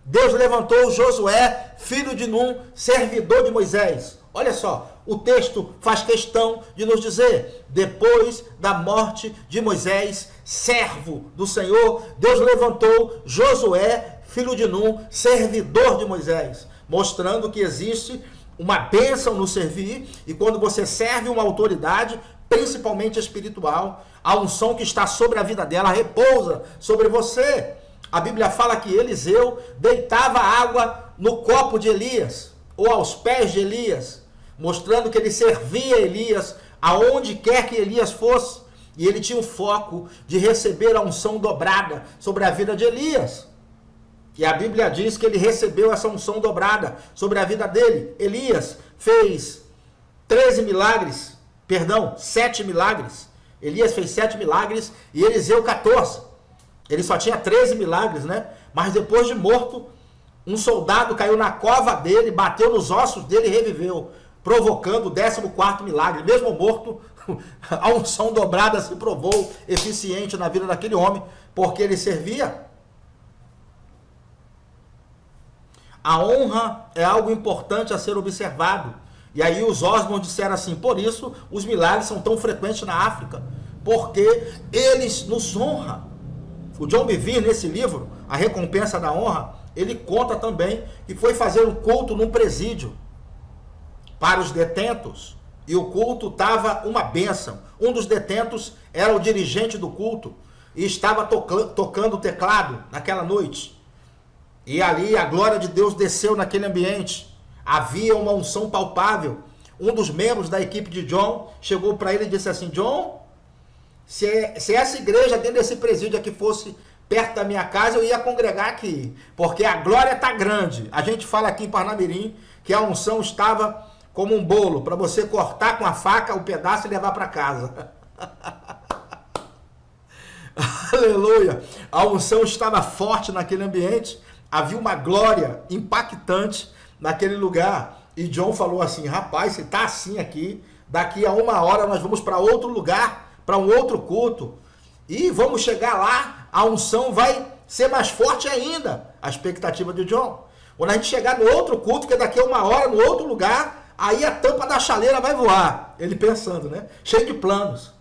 Deus levantou Josué, filho de Num, servidor de Moisés. Olha só, o texto faz questão de nos dizer, depois da morte de Moisés, servo do Senhor, Deus levantou Josué, filho de Num, servidor de Moisés, mostrando que existe uma bênção no servir, e quando você serve uma autoridade, principalmente espiritual, a unção que está sobre a vida dela repousa sobre você. A Bíblia fala que Eliseu deitava água no copo de Elias, ou aos pés de Elias, mostrando que ele servia Elias aonde quer que Elias fosse, e ele tinha o foco de receber a unção dobrada sobre a vida de Elias. E a Bíblia diz que ele recebeu essa unção dobrada sobre a vida dele. Elias fez 7 milagres. Elias fez 7 milagres e Eliseu 14. Ele só tinha 13 milagres, né? Mas depois de morto, um soldado caiu na cova dele, bateu nos ossos dele e reviveu, provocando o 14º milagre. Mesmo morto, A unção dobrada se provou eficiente na vida daquele homem, porque ele servia. A honra é algo importante a ser observado. E aí os Osborne disseram assim, por isso os milagres são tão frequentes na África, porque eles nos honram. O John Bevere, nesse livro, A Recompensa da Honra, ele conta também que foi fazer um culto num presídio para os detentos, e o culto estava uma bênção. Um dos detentos era o dirigente do culto, e estava tocando o teclado naquela noite. E ali a glória de Deus desceu naquele ambiente. Havia uma unção palpável. Um dos membros da equipe de John chegou para ele e disse assim, John, se essa igreja dentro desse presídio aqui fosse perto da minha casa, eu ia congregar aqui, porque a glória está grande. A gente fala aqui em Parnamirim que a unção estava como um bolo, para você cortar com a faca o pedaço e levar para casa. Aleluia! A unção estava forte naquele ambiente, havia uma glória impactante naquele lugar. E John falou assim, rapaz, se está assim aqui, daqui a 1 hora nós vamos para outro lugar, para um outro culto, e vamos chegar lá, a unção vai ser mais forte ainda, a expectativa de John. Quando a gente chegar no outro culto, que é daqui a 1 hora, no outro lugar, aí a tampa da chaleira vai voar. Ele pensando, né? Cheio de planos.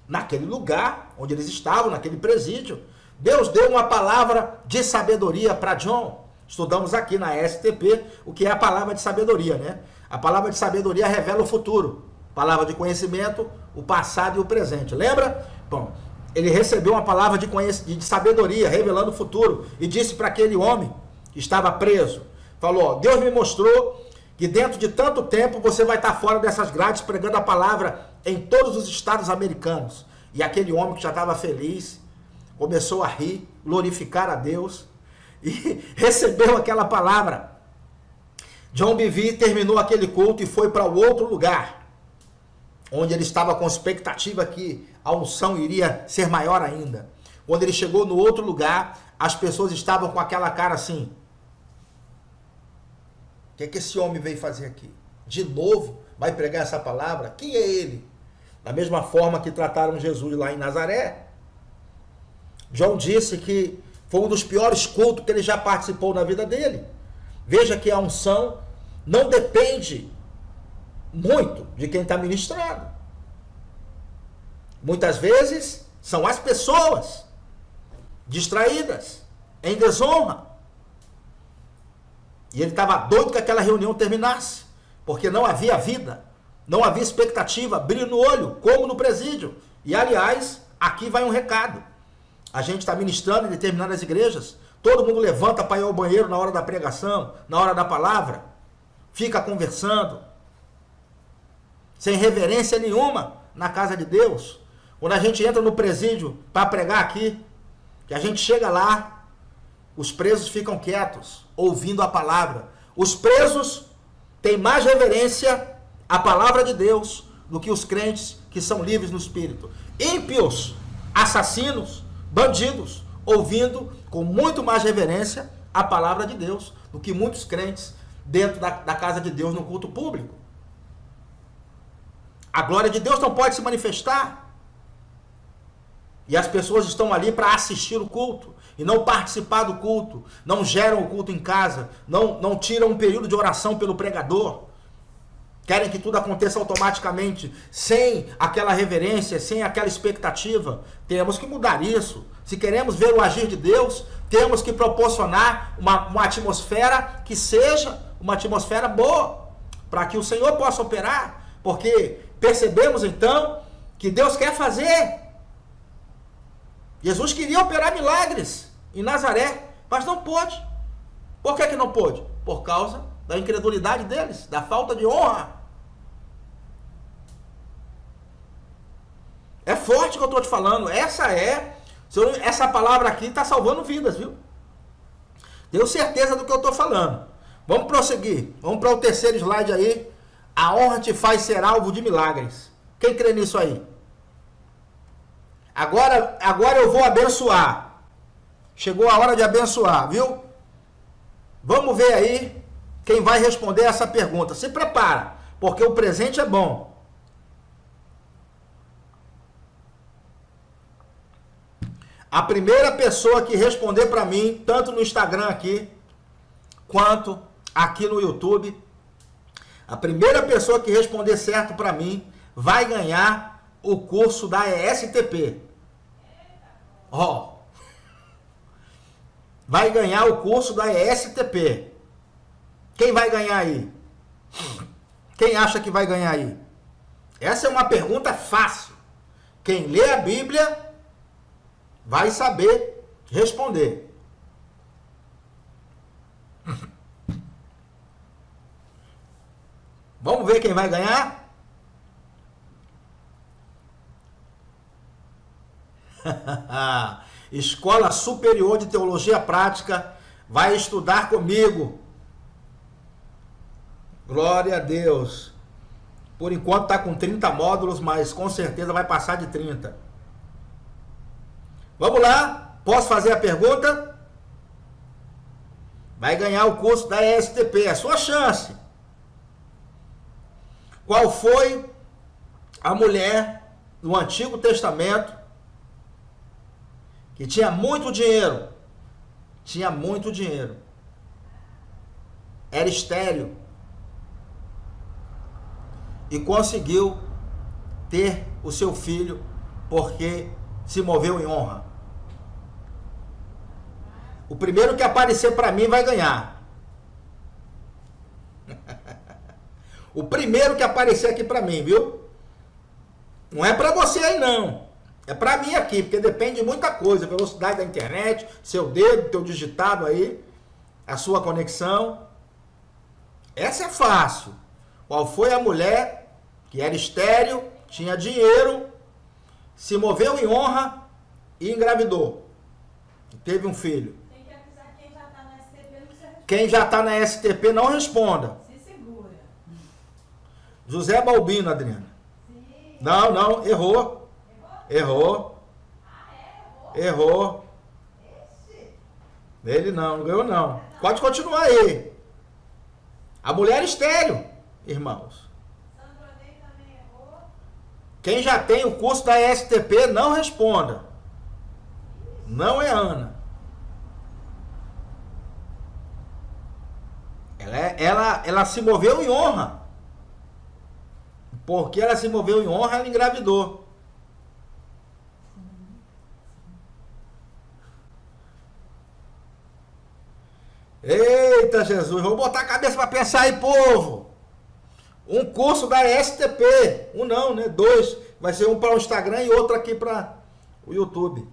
Naquele lugar onde eles estavam, naquele presídio, Deus deu uma palavra de sabedoria para John. Estudamos aqui na STP o que é a palavra de sabedoria, né? A palavra de sabedoria revela o futuro. Palavra de conhecimento, o passado e o presente. Lembra? Bom, ele recebeu uma palavra de sabedoria, revelando o futuro, e disse para aquele homem que estava preso, falou, Deus me mostrou que dentro de tanto tempo você vai estar fora dessas grades pregando a palavra em todos os estados americanos. E aquele homem que já estava feliz, começou a rir, glorificar a Deus, e recebeu aquela palavra. John Bevere terminou aquele culto e foi para o outro lugar, onde ele estava com expectativa que a unção iria ser maior ainda. Quando ele chegou no outro lugar, as pessoas estavam com aquela cara assim, o que esse homem veio fazer aqui? De novo, vai pregar essa palavra? Quem é ele? Da mesma forma que trataram Jesus lá em Nazaré. John disse que foi um dos piores cultos que ele já participou na vida dele. Veja que a unção não depende muito de quem está ministrando. Muitas vezes são as pessoas distraídas, em desonra. E ele estava doido que aquela reunião terminasse, porque não havia vida, não havia expectativa, brilho no olho, como no presídio. E aliás, aqui vai um recado. A gente está ministrando em determinadas igrejas, todo mundo levanta para ir ao banheiro na hora da pregação, na hora da palavra, fica conversando, sem reverência nenhuma na casa de Deus. Quando a gente entra no presídio para pregar aqui, que a gente chega lá, os presos ficam quietos, ouvindo a palavra. Os presos têm mais reverência à palavra de Deus do que os crentes que são livres no espírito. Ímpios, assassinos, bandidos, ouvindo com muito mais reverência a palavra de Deus do que muitos crentes dentro da casa de Deus no culto público. A glória de Deus não pode se manifestar. E as pessoas estão ali para assistir o culto e não participar do culto, não geram o culto em casa, não tiram um período de oração pelo pregador, querem que tudo aconteça automaticamente, sem aquela reverência, sem aquela expectativa. Temos que mudar isso. Se queremos ver o agir de Deus, temos que proporcionar uma atmosfera que seja uma atmosfera boa, para que o Senhor possa operar, porque percebemos então que Deus quer fazer. Jesus queria operar milagres em Nazaré, mas não pôde. Por que não pôde? Por causa da incredulidade deles, da falta de honra. É forte o que eu estou te falando. Essa palavra aqui está salvando vidas, viu? Tenho certeza do que eu estou falando. Vamos prosseguir. Vamos para o terceiro slide aí. A honra te faz ser alvo de milagres. Quem crê nisso aí? Agora eu vou abençoar. Chegou a hora de abençoar, viu? Vamos ver aí quem vai responder essa pergunta. Se prepara, porque o presente é bom. A primeira pessoa que responder para mim, tanto no Instagram aqui, quanto aqui no YouTube, a primeira pessoa que responder certo para mim vai ganhar o curso da ESTP. Ó, vai ganhar o curso da ESTP. Quem vai ganhar aí? Quem acha que vai ganhar aí? Essa é uma pergunta fácil. Quem lê a Bíblia vai saber responder. Vamos ver quem vai ganhar? Escola Superior de Teologia Prática vai estudar comigo. Glória a Deus. Por enquanto está com 30 módulos, mas com certeza vai passar de 30. Vamos lá? Posso fazer a pergunta? Vai ganhar o curso da ESTP, é a sua chance. Qual foi a mulher no Antigo Testamento que tinha muito dinheiro? Tinha muito dinheiro. Era estéril. E conseguiu ter o seu filho porque se moveu em honra. O primeiro que aparecer para mim vai ganhar. O primeiro que aparecer aqui para mim, viu? Não é para você aí não. É para mim aqui, porque depende de muita coisa. Velocidade da internet, seu dedo, teu digitado aí, a sua conexão. Essa é fácil. Qual foi a mulher que era estéril, tinha dinheiro, se moveu em honra e engravidou? Teve um filho. Tem que avisar quem já está na STP, não precisa responder. Quem já está na STP, não responda. Se segura. José Balbino, Adriana. Sim. Não, errou. Errou. Ah, é? Errou? Errou. Esse? Ele não ganhou não. Pode continuar aí. A mulher estéril, irmãos. Sandronei também errou. Quem já tem o curso da STP, não responda. Não é Ana. Ela se moveu em honra. Porque ela se moveu em honra, ela engravidou. Eita Jesus, vou botar a cabeça para pensar aí, povo. Um curso da STP. Um não, né? 2. Vai ser um para o Instagram e outro aqui para o YouTube.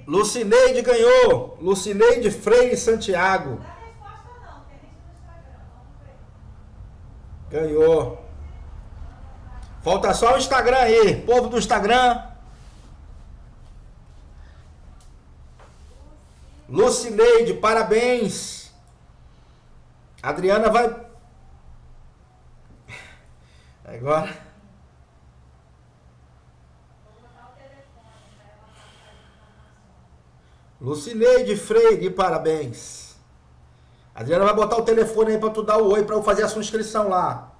Lucineide ganhou. Lucineide Freire Santiago. Não dá resposta não, tem gente no Instagram. Vamos ver. Ganhou. Falta só o Instagram aí. Povo do Instagram. Lucineide, parabéns. Adriana vai... Agora... Vou botar o telefone para ela passar as informações. Lucineide Freire, parabéns. Adriana vai botar o telefone aí para tu dar o oi, para eu fazer a sua inscrição lá.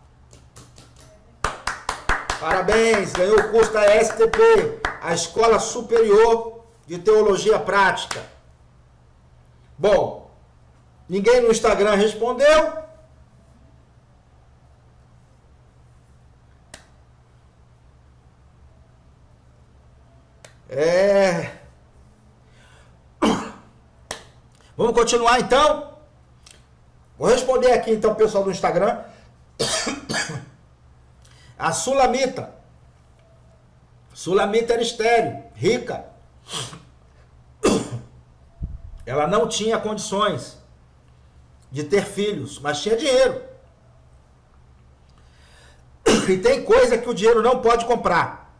Parabéns, ganhou o curso da STP, a Escola Superior de Teologia Prática. Bom, ninguém no Instagram respondeu. Vamos continuar então? Vou responder aqui então, pessoal do Instagram. A Sulamita. Sulamita era estéril, rica. Ela não tinha condições de ter filhos, mas tinha dinheiro. E tem coisa que o dinheiro não pode comprar.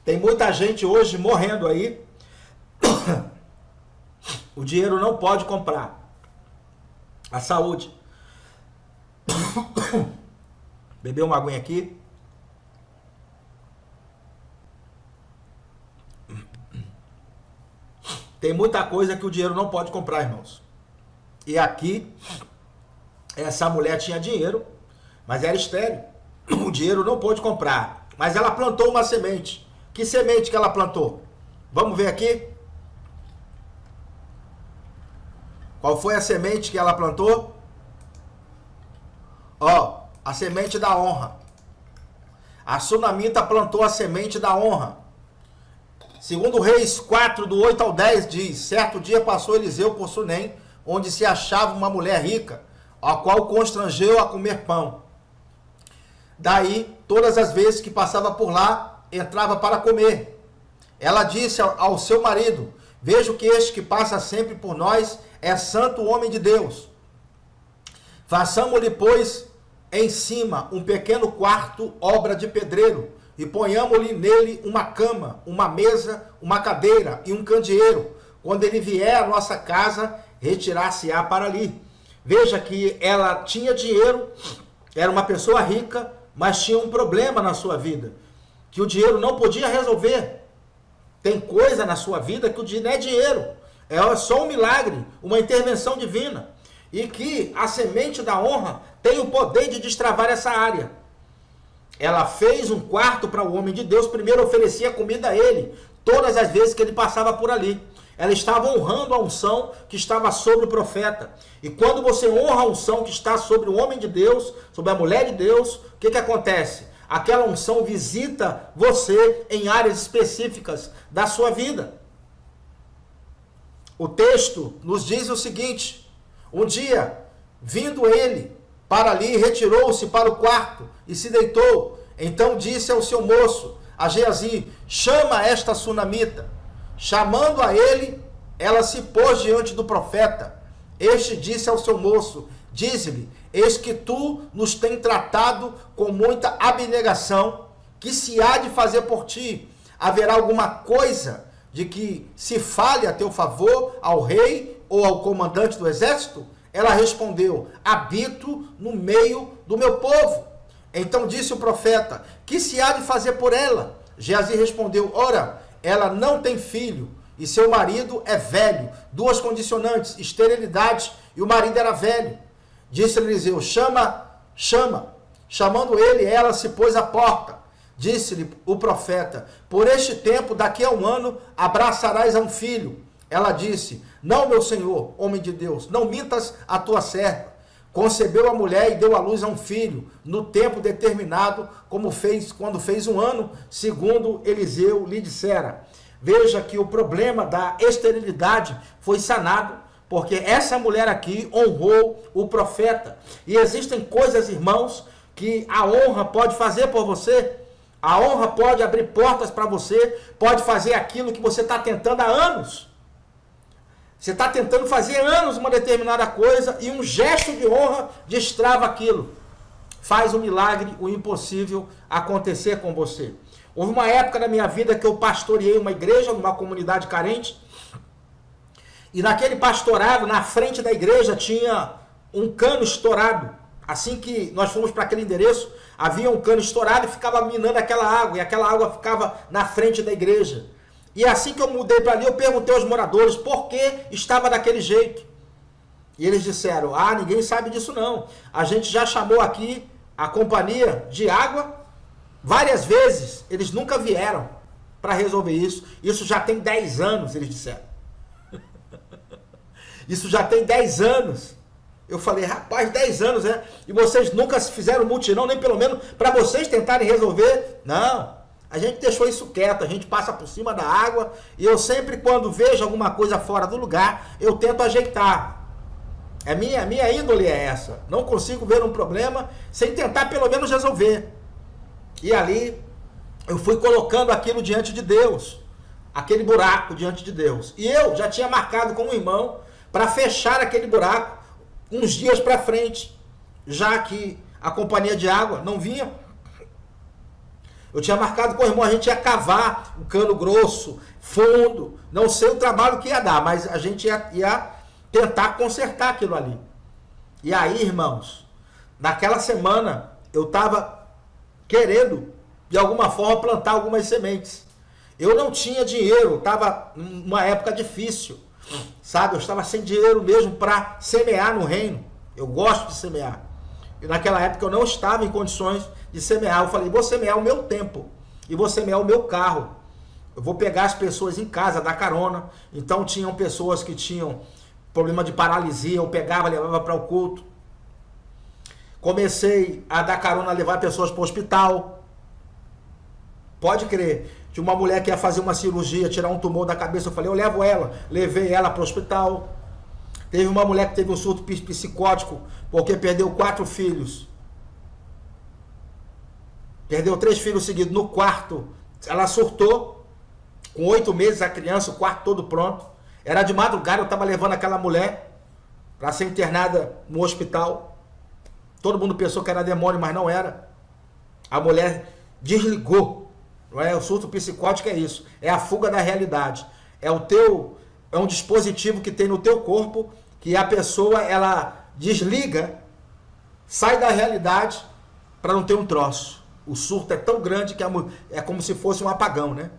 Tem muita gente hoje morrendo aí. O dinheiro não pode comprar a saúde. Beber uma aguinha aqui. Tem muita coisa que o dinheiro não pode comprar, irmãos. E aqui, essa mulher tinha dinheiro, mas era estéril. O dinheiro não pôde comprar Mas ela plantou uma semente. Que semente que ela plantou? Vamos ver aqui. Qual foi a semente que ela plantou? Ó, a semente da honra. A sunamita plantou a semente da honra. Segundo Reis 4, do 8 ao 10, diz: certo dia passou Eliseu por Sunem, onde se achava uma mulher rica, a qual constrangeu a comer pão. Daí, todas as vezes que passava por lá, entrava para comer. Ela disse ao seu marido: vejo que este que passa sempre por nós é santo homem de Deus. Façamo-lhe, pois, em cima um pequeno quarto, obra de pedreiro, e ponhamo-lhe nele uma cama, uma mesa, uma cadeira e um candeeiro. Quando ele vier à nossa casa, retirar-se-á para ali. Veja que ela tinha dinheiro, era uma pessoa rica, mas tinha um problema na sua vida, que o dinheiro não podia resolver. Tem coisa na sua vida que o dinheiro não é dinheiro, é só um milagre, uma intervenção divina. E que a semente da honra tem o poder de destravar essa área. Ela fez um quarto para o homem de Deus, primeiro oferecia comida a ele, todas as vezes que ele passava por ali. Ela estava honrando a unção que estava sobre o profeta. E quando você honra a unção que está sobre o homem de Deus, sobre a mulher de Deus, o que acontece? Aquela unção visita você em áreas específicas da sua vida. O texto nos diz o seguinte: um dia, vindo ele para ali, retirou-se para o quarto e se deitou. Então disse ao seu moço, a Geazi: chama esta sunamita. Chamando a ele, ela se pôs diante do profeta. Este disse ao seu moço: dize-lhe, eis que tu nos tem tratado com muita abnegação, que se há de fazer por ti? Haverá alguma coisa de que se fale a teu favor ao rei ou ao comandante do exército? Ela respondeu: habito no meio do meu povo. Então disse o profeta: que se há de fazer por ela? Geazi respondeu: ora, ela não tem filho e seu marido é velho. Duas condicionantes: esterilidade, e o marido era velho. Disse Eliseu: chama. Chamando ele, ela se pôs à porta. Disse-lhe o profeta: por este tempo, daqui a um ano, abraçarás a um filho. Ela disse: não, meu senhor, homem de Deus, não mintas a tua serva. Concebeu a mulher e deu à luz a um filho, no tempo determinado, como fez quando fez um ano, segundo Eliseu lhe dissera. Veja que o problema da esterilidade foi sanado, porque essa mulher aqui honrou o profeta. E existem coisas, irmãos, que a honra pode fazer por você. A honra pode abrir portas para você, pode fazer aquilo que você está tentando há anos. Você está tentando fazer anos uma determinada coisa e um gesto de honra destrava aquilo. Faz o milagre, o impossível acontecer com você. Houve uma época na minha vida que eu pastoreei uma igreja, numa comunidade carente. E naquele pastorado, na frente da igreja, tinha um cano estourado. Assim que nós fomos para aquele endereço, havia um cano estourado e ficava minando aquela água. E aquela água ficava na frente da igreja. E assim que eu mudei para ali, eu perguntei aos moradores por que estava daquele jeito. E eles disseram: ah, ninguém sabe disso não. A gente já chamou aqui a companhia de água várias vezes. Eles nunca vieram para resolver isso. Isso já tem 10 anos, eles disseram. Isso já tem 10 anos. Eu falei: rapaz, 10 anos, né? E vocês nunca fizeram mutirão, nem pelo menos para vocês tentarem resolver? Não. A gente deixou isso quieto, a gente passa por cima da água e eu sempre, quando vejo alguma coisa fora do lugar, eu tento ajeitar. Minha índole é essa. Não consigo ver um problema sem tentar pelo menos resolver. E ali eu fui colocando aquilo diante de Deus, aquele buraco diante de Deus. E eu já tinha marcado com um irmão para fechar aquele buraco uns dias para frente, já que a companhia de água não vinha. Eu tinha marcado com o irmão, a gente ia cavar um cano grosso, fundo, não sei o trabalho que ia dar, mas a gente ia tentar consertar aquilo ali. E aí, irmãos, naquela semana eu estava querendo, de alguma forma, plantar algumas sementes. Eu não tinha dinheiro, estava numa época difícil, sabe? Eu estava sem dinheiro mesmo para semear no reino. Eu gosto de semear. E naquela época eu não estava em condições de semear. Eu falei, vou semear o meu tempo e vou semear o meu carro. Eu vou pegar as pessoas em casa, dar carona. Então tinham pessoas que tinham problema de paralisia, eu pegava, levava para o culto. Comecei a dar carona, levar pessoas para o hospital. Pode crer. Tinha uma mulher que ia fazer uma cirurgia, tirar um tumor da cabeça, eu falei, eu levo ela. Levei ela para o hospital. Teve uma mulher que teve um surto psicótico, porque perdeu 4 filhos. Perdeu 3 filhos seguidos no quarto. Ela surtou. Com 8 meses a criança, o quarto todo pronto. Era de madrugada, eu estava levando aquela mulher para ser internada no hospital. Todo mundo pensou que era demônio, mas não era. A mulher desligou. Não é? O surto psicótico é isso. É a fuga da realidade. É um dispositivo que tem no teu corpo que a pessoa ela desliga, sai da realidade para não ter um troço. O surto é tão grande que é como se fosse um apagão, né?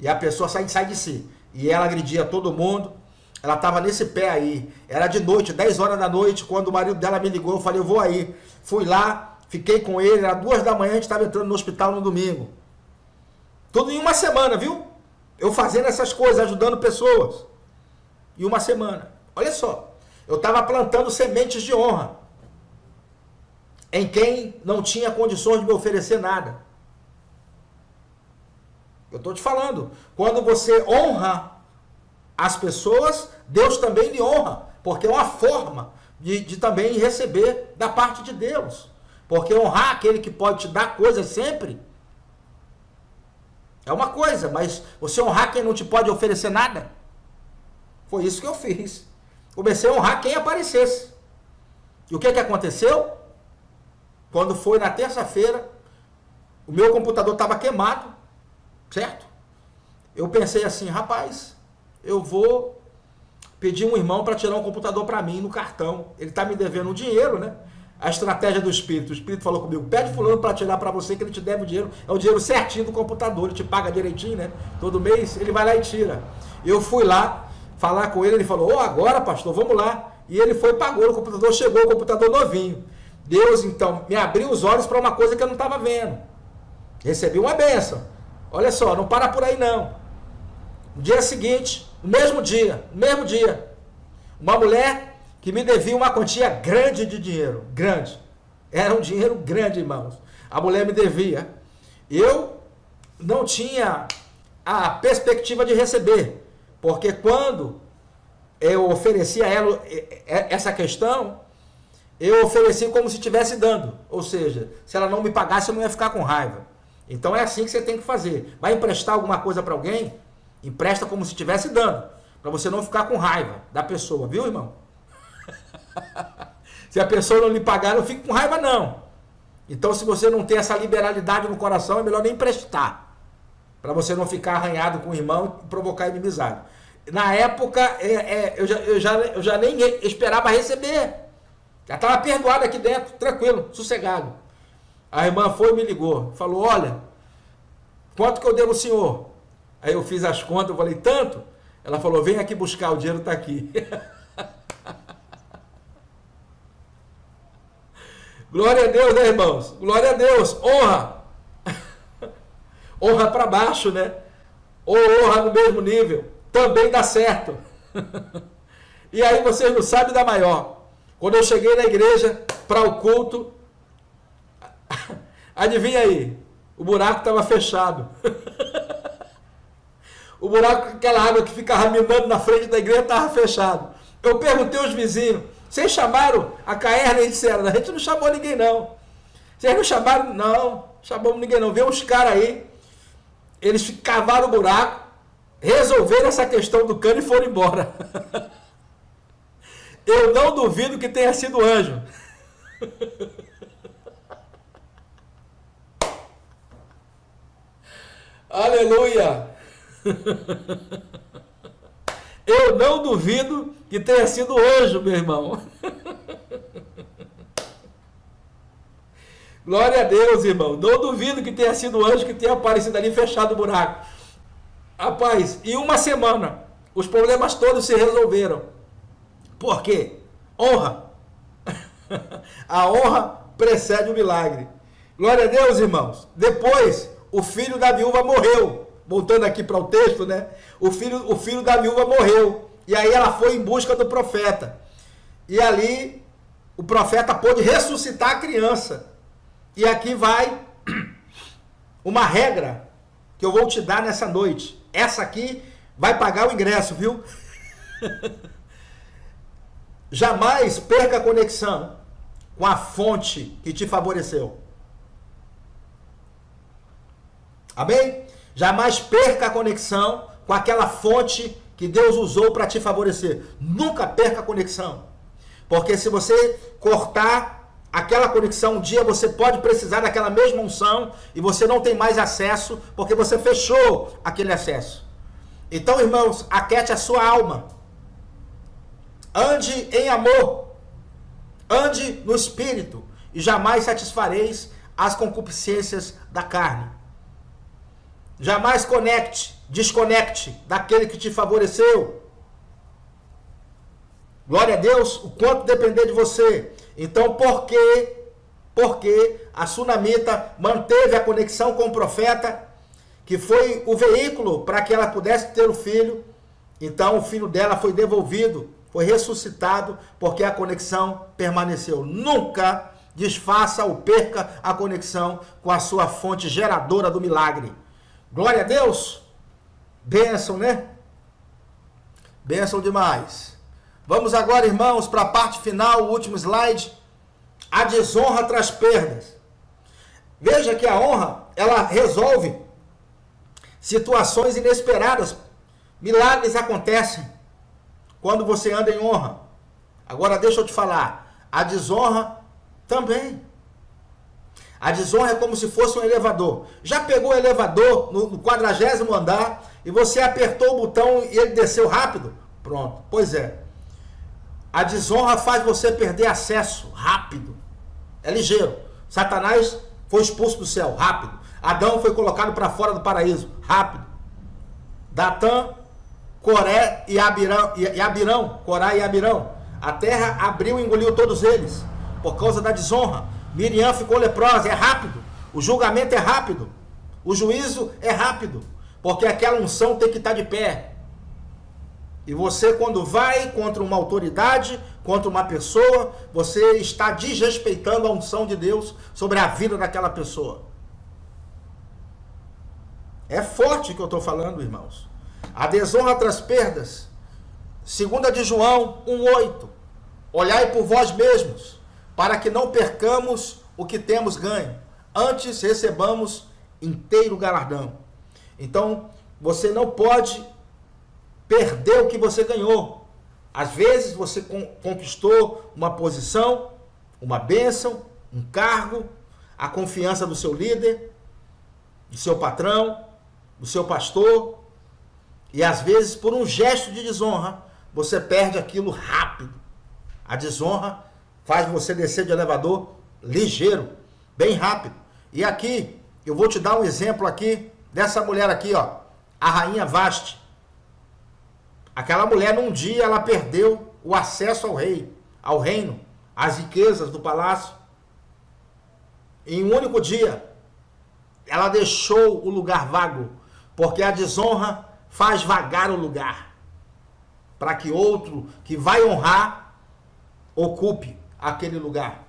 E a pessoa sai de si. E ela agredia todo mundo. Ela estava nesse pé aí. Era de noite, 10 horas da noite, quando o marido dela me ligou, eu falei, eu vou aí. Fui lá, fiquei com ele, era 2 da manhã, a gente estava entrando no hospital no domingo. Tudo em uma semana, viu? Eu fazendo essas coisas, ajudando pessoas. Em uma semana. Olha só. Eu estava plantando sementes de honra em quem não tinha condições de me oferecer nada. Eu estou te falando. Quando você honra as pessoas, Deus também lhe honra. Porque é uma forma de também receber da parte de Deus. Porque honrar aquele que pode te dar coisas sempre é uma coisa, mas você honrar quem não te pode oferecer nada, foi isso que eu fiz. Comecei a honrar quem aparecesse. E o que aconteceu? Quando foi na terça-feira, o meu computador estava queimado, certo? Eu pensei assim, rapaz, eu vou pedir um irmão para tirar um computador para mim no cartão. Ele está me devendo um dinheiro, né? A estratégia do Espírito. O Espírito falou comigo, pede fulano para tirar para você que ele te deve o dinheiro. É o dinheiro certinho do computador, ele te paga direitinho, né? Todo mês, ele vai lá e tira. Eu fui lá falar com ele, ele falou, agora pastor, vamos lá. E ele foi, pagou, o computador chegou, o computador novinho. Deus, então, me abriu os olhos para uma coisa que eu não estava vendo. Recebi uma bênção. Olha só, não para por aí não. No dia seguinte, no mesmo dia, uma mulher que me devia uma quantia grande de dinheiro, grande. Era um dinheiro grande, irmãos. A mulher me devia. Eu não tinha a perspectiva de receber, porque quando eu ofereci a ela essa questão, eu ofereci como se estivesse dando. Ou seja, se ela não me pagasse, eu não ia ficar com raiva. Então é assim que você tem que fazer. Vai emprestar alguma coisa para alguém, empresta como se estivesse dando, para você não ficar com raiva da pessoa, viu, irmão? Se a pessoa não lhe pagar, não fique com raiva, não. Então, se você não tem essa liberalidade no coração, é melhor nem emprestar, para você não ficar arranhado com o irmão e provocar inimizade. Na época, eu já nem esperava receber. Já estava perdoado aqui dentro, tranquilo, sossegado. A irmã foi e me ligou, falou, olha, quanto que eu devo ao senhor? Aí eu fiz as contas, eu falei, tanto? Ela falou, vem aqui buscar, o dinheiro está aqui. Glória a Deus, né, irmãos? Glória a Deus, honra. Honra para baixo, né? Ou honra no mesmo nível, também dá certo. E aí vocês não sabem da maior. Quando eu cheguei na igreja para o culto, adivinha aí, o buraco estava fechado. O buraco, aquela água que ficava minando na frente da igreja, estava fechado. Eu perguntei aos vizinhos, vocês chamaram a Caerna? Eles disseram, a gente não chamou ninguém não. Vocês não chamaram? Não, chamamos ninguém não. Veio uns caras aí, eles cavaram o buraco, resolveram essa questão do cano e foram embora. Eu não duvido que tenha sido anjo. Aleluia! Eu não duvido que tenha sido anjo, meu irmão. Glória a Deus, irmão. Não duvido que tenha sido anjo que tenha aparecido ali e fechado o buraco. Rapaz, em uma semana, os problemas todos se resolveram. Por quê? Honra. A honra precede o milagre. Glória a Deus, irmãos. Depois, o filho da viúva morreu. Voltando aqui para o texto, né? O filho da viúva morreu. E aí ela foi em busca do profeta. E ali, o profeta pôde ressuscitar a criança. E aqui vai uma regra que eu vou te dar nessa noite. Essa aqui vai pagar o ingresso, viu? Jamais perca a conexão com a fonte que te favoreceu. Amém? Jamais perca a conexão com aquela fonte que Deus usou para te favorecer. Nunca perca a conexão. Porque se você cortar aquela conexão, um dia você pode precisar daquela mesma unção e você não tem mais acesso porque você fechou aquele acesso. Então, irmãos, aquete a sua alma. Ande em amor. Ande no espírito e jamais satisfareis as concupiscências da carne. Jamais desconecte daquele que te favoreceu. Glória a Deus, o quanto depender de você. Então, porque a sunamita manteve a conexão com o profeta, que foi o veículo para que ela pudesse ter o filho, então o filho dela foi devolvido, foi ressuscitado, porque a conexão permaneceu. Nunca desfaça ou perca a conexão com a sua fonte geradora do milagre. Glória a Deus. Bênção, né? Bênção demais. Vamos agora, irmãos, para a parte final, o último slide. A desonra traz perdas. Veja que a honra, ela resolve situações inesperadas. Milagres acontecem quando você anda em honra. Agora deixa eu te falar, a desonra também. A desonra é como se fosse um elevador. Já pegou o elevador no 40º andar e você apertou o botão e ele desceu rápido? Pronto, pois é. A desonra faz você perder acesso rápido. É ligeiro. Satanás foi expulso do céu, rápido. Adão foi colocado para fora do paraíso, rápido. Datã, Coré e Abirão, Corá e Abirão. A terra abriu e engoliu todos eles por causa da desonra. Miriam ficou leprosa, é rápido. O julgamento é rápido. O juízo é rápido. Porque aquela unção tem que estar de pé. E você, quando vai contra uma autoridade, contra uma pessoa, você está desrespeitando a unção de Deus sobre a vida daquela pessoa. É forte o que eu estou falando, irmãos. A desonra traz perdas. 2 de João 1,8. Olhai por vós mesmos, para que não percamos o que temos ganho. Antes recebamos inteiro galardão. Então, você não pode perder o que você ganhou. Às vezes você conquistou uma posição, uma bênção, um cargo, a confiança do seu líder, do seu patrão, do seu pastor, e às vezes por um gesto de desonra, você perde aquilo rápido. A desonra faz você descer de elevador ligeiro, bem rápido. E aqui, eu vou te dar um exemplo aqui, dessa mulher aqui, ó, a rainha Vasti. Aquela mulher, num dia, ela perdeu o acesso ao rei, ao reino, às riquezas do palácio. Em um único dia, ela deixou o lugar vago, porque a desonra faz vagar o lugar, para que outro que vai honrar, ocupe aquele lugar.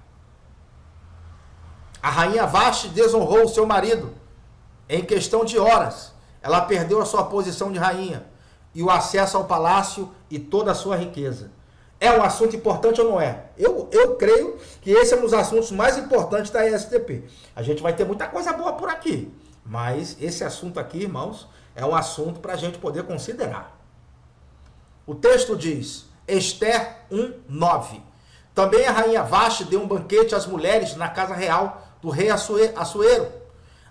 A rainha Vasti desonrou o seu marido, em questão de horas. Ela perdeu a sua posição de rainha, e o acesso ao palácio e toda a sua riqueza. É um assunto importante ou não é? Eu creio que esse é um dos assuntos mais importantes da ESTP. A gente vai ter muita coisa boa por aqui, mas esse assunto aqui, irmãos, é um assunto para a gente poder considerar. O texto diz, Esther 1:9. Também a rainha Vasti deu um banquete às mulheres na casa real do rei Assuero.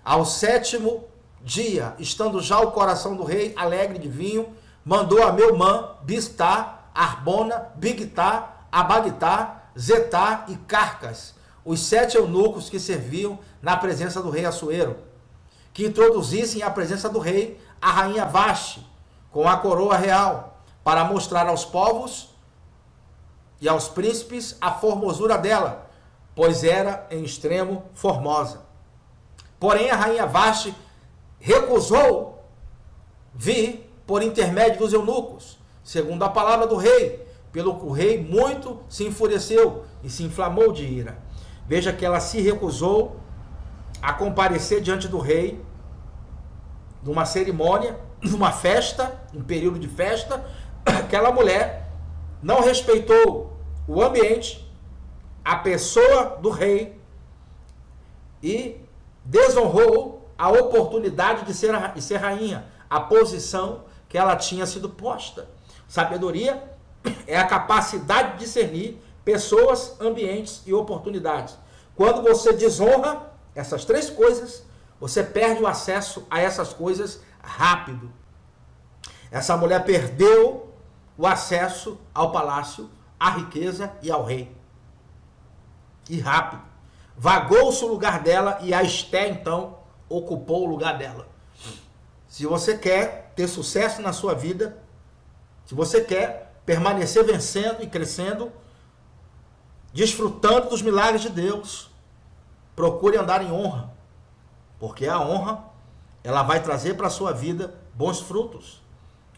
Ao 7º dia, estando já o coração do rei alegre de vinho, mandou a Meumã, Bistá, Arbona, Bigtá, Abagtá, Zetá e Carcas, os 7 eunucos que serviam na presença do rei Assuero, que introduzissem à presença do rei a rainha Vasti, com a coroa real, para mostrar aos povos e aos príncipes a formosura dela, pois era em extremo formosa. Porém, a rainha Vaste recusou vir por intermédio dos eunucos, segundo a palavra do rei, pelo que o rei muito se enfureceu e se inflamou de ira. Veja que ela se recusou a comparecer diante do rei numa cerimônia, numa festa, um período de festa. Aquela mulher não respeitou o ambiente, a pessoa do rei e desonrou a oportunidade de ser rainha, a posição que ela tinha sido posta. Sabedoria é a capacidade de discernir pessoas, ambientes e oportunidades. Quando você desonra essas três coisas, você perde o acesso a essas coisas rápido. Essa mulher perdeu o acesso ao palácio, à riqueza e ao rei. E rápido. Vagou-se o lugar dela e a Esté, então, ocupou o lugar dela. Se você quer ter sucesso na sua vida, se você quer permanecer vencendo e crescendo, desfrutando dos milagres de Deus, procure andar em honra, porque a honra, ela vai trazer para a sua vida bons frutos,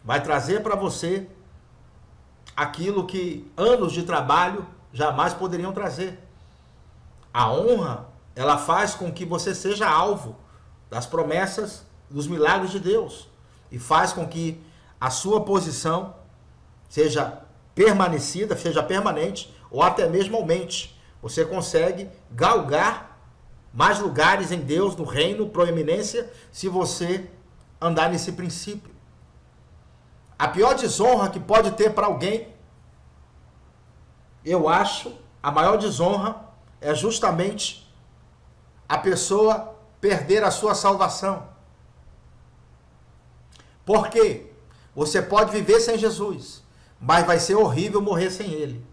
vai trazer para você aquilo que anos de trabalho jamais poderiam trazer. A honra, ela faz com que você seja alvo das promessas, dos milagres de Deus, e faz com que a sua posição seja permanecida, seja permanente, ou até mesmo aumente. Você consegue galgar mais lugares em Deus, no reino, proeminência, se você andar nesse princípio. A pior desonra que pode ter para alguém, eu acho, a maior desonra é justamente a pessoa perder a sua salvação. Por quê? Você pode viver sem Jesus, mas vai ser horrível morrer sem Ele.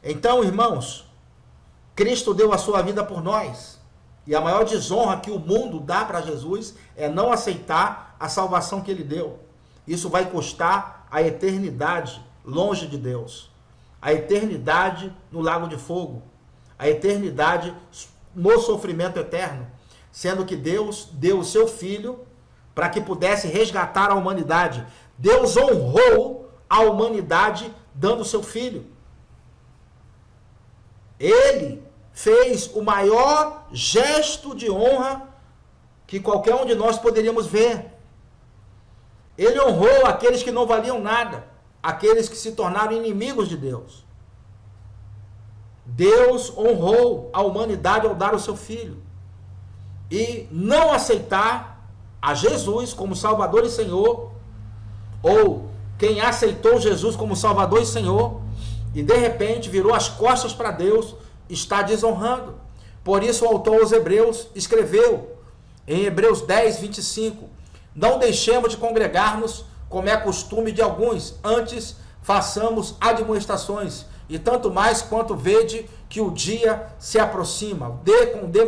Então, irmãos, Cristo deu a sua vida por nós. E a maior desonra que o mundo dá para Jesus é não aceitar a salvação que Ele deu. Isso vai custar a eternidade longe de Deus. A eternidade no lago de fogo. A eternidade no sofrimento eterno. Sendo que Deus deu o seu Filho para que pudesse resgatar a humanidade. Deus honrou a humanidade dando o seu Filho. Ele fez o maior gesto de honra que qualquer um de nós poderíamos ver. Ele honrou aqueles que não valiam nada, aqueles que se tornaram inimigos de Deus. Deus honrou a humanidade ao dar o seu Filho. E não aceitar a Jesus como Salvador e Senhor, ou quem aceitou Jesus como Salvador e Senhor, e de repente virou as costas para Deus, está desonrando. Por isso o autor aos Hebreus escreveu, em Hebreus 10, 25, não deixemos de congregar-nos, como é costume de alguns, antes façamos admoestações, e tanto mais quanto vede que o dia se aproxima.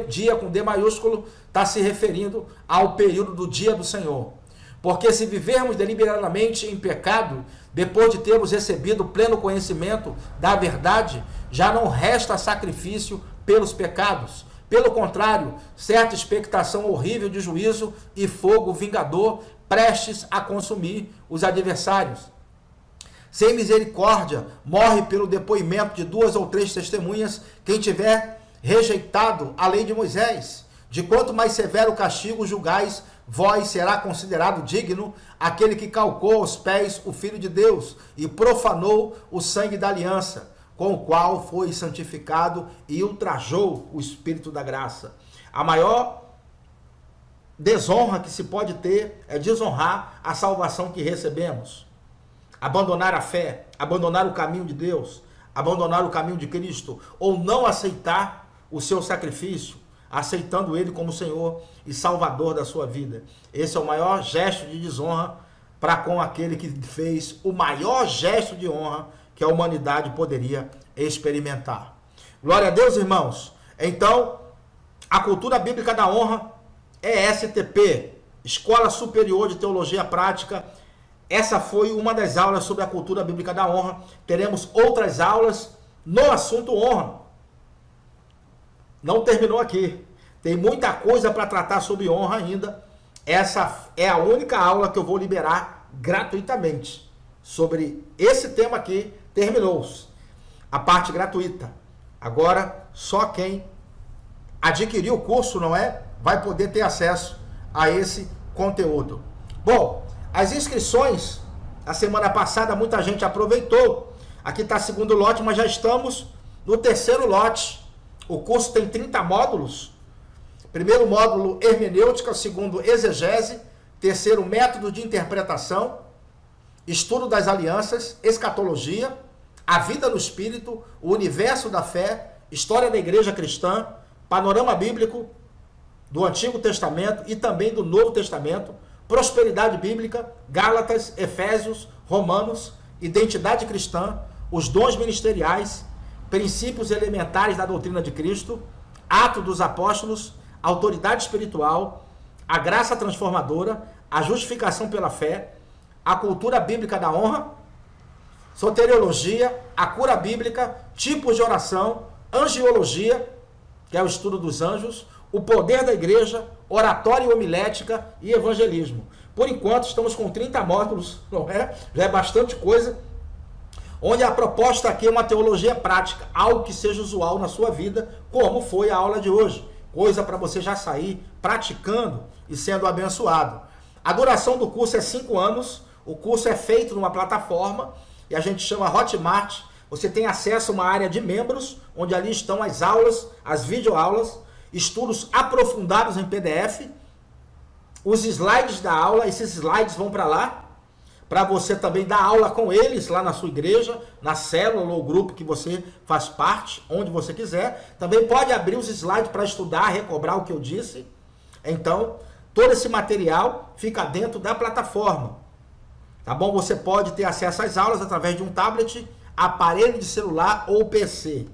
Dia com D maiúsculo está se referindo ao período do dia do Senhor. Porque se vivermos deliberadamente em pecado, depois de termos recebido pleno conhecimento da verdade, já não resta sacrifício pelos pecados. Pelo contrário, certa expectação horrível de juízo e fogo vingador prestes a consumir os adversários. Sem misericórdia, morre pelo depoimento de 2 ou 3 testemunhas quem tiver rejeitado a lei de Moisés. De quanto mais severo castigo julgais, vós será considerado digno aquele que calcou aos pés o Filho de Deus e profanou o sangue da aliança, com o qual foi santificado e ultrajou o Espírito da graça. A maior desonra que se pode ter é desonrar a salvação que recebemos. Abandonar a fé, abandonar o caminho de Deus, abandonar o caminho de Cristo, ou não aceitar o seu sacrifício, aceitando Ele como Senhor e Salvador da sua vida. Esse é o maior gesto de desonra para com aquele que fez o maior gesto de honra que a humanidade poderia experimentar. Glória a Deus, irmãos. Então, a cultura bíblica da honra é ESTP, Escola Superior de Teologia Prática. Essa foi uma das aulas sobre a cultura bíblica da honra. Teremos outras aulas no assunto honra. não terminou aqui. Tem muita coisa para tratar sobre honra ainda. Essa é a única aula que eu vou liberar gratuitamente. Sobre esse tema aqui, terminou-se. A parte gratuita. Agora, só quem adquirir o curso, não é? Vai poder ter acesso a esse conteúdo. Bom, as inscrições, a semana passada muita gente aproveitou. Aqui está o segundo lote, mas já estamos no terceiro lote. O curso tem 30 módulos. Primeiro módulo, hermenêutica. Segundo, exegese. Terceiro, método de interpretação. Estudo das alianças, escatologia, a vida no espírito, o universo da fé, história da igreja cristã, panorama bíblico do Antigo Testamento e também do Novo Testamento, prosperidade bíblica, Gálatas, Efésios, Romanos, identidade cristã, os dons ministeriais, princípios elementares da doutrina de Cristo, Atos dos Apóstolos, autoridade espiritual, a graça transformadora, a justificação pela fé, a cultura bíblica da honra, soteriologia, a cura bíblica, tipos de oração, angiologia, que é o estudo dos anjos, o poder da igreja, oratória e homilética e evangelismo. Por enquanto, estamos com 30 módulos, não é? Já é bastante coisa, onde a proposta aqui é uma teologia prática, algo que seja usual na sua vida, como foi a aula de hoje. Coisa para você já sair praticando e sendo abençoado. A duração do curso é 5 anos, o curso é feito numa plataforma, e a gente chama Hotmart. Você tem acesso a uma área de membros, onde ali estão as aulas, as videoaulas, estudos aprofundados em PDF, os slides da aula, esses slides vão para lá, para você também dar aula com eles lá na sua igreja, na célula ou grupo que você faz parte, onde você quiser. Também pode abrir os slides para estudar, recobrar o que eu disse. Então, todo esse material fica dentro da plataforma. Tá bom? Você pode ter acesso às aulas através de um tablet, aparelho de celular ou PC.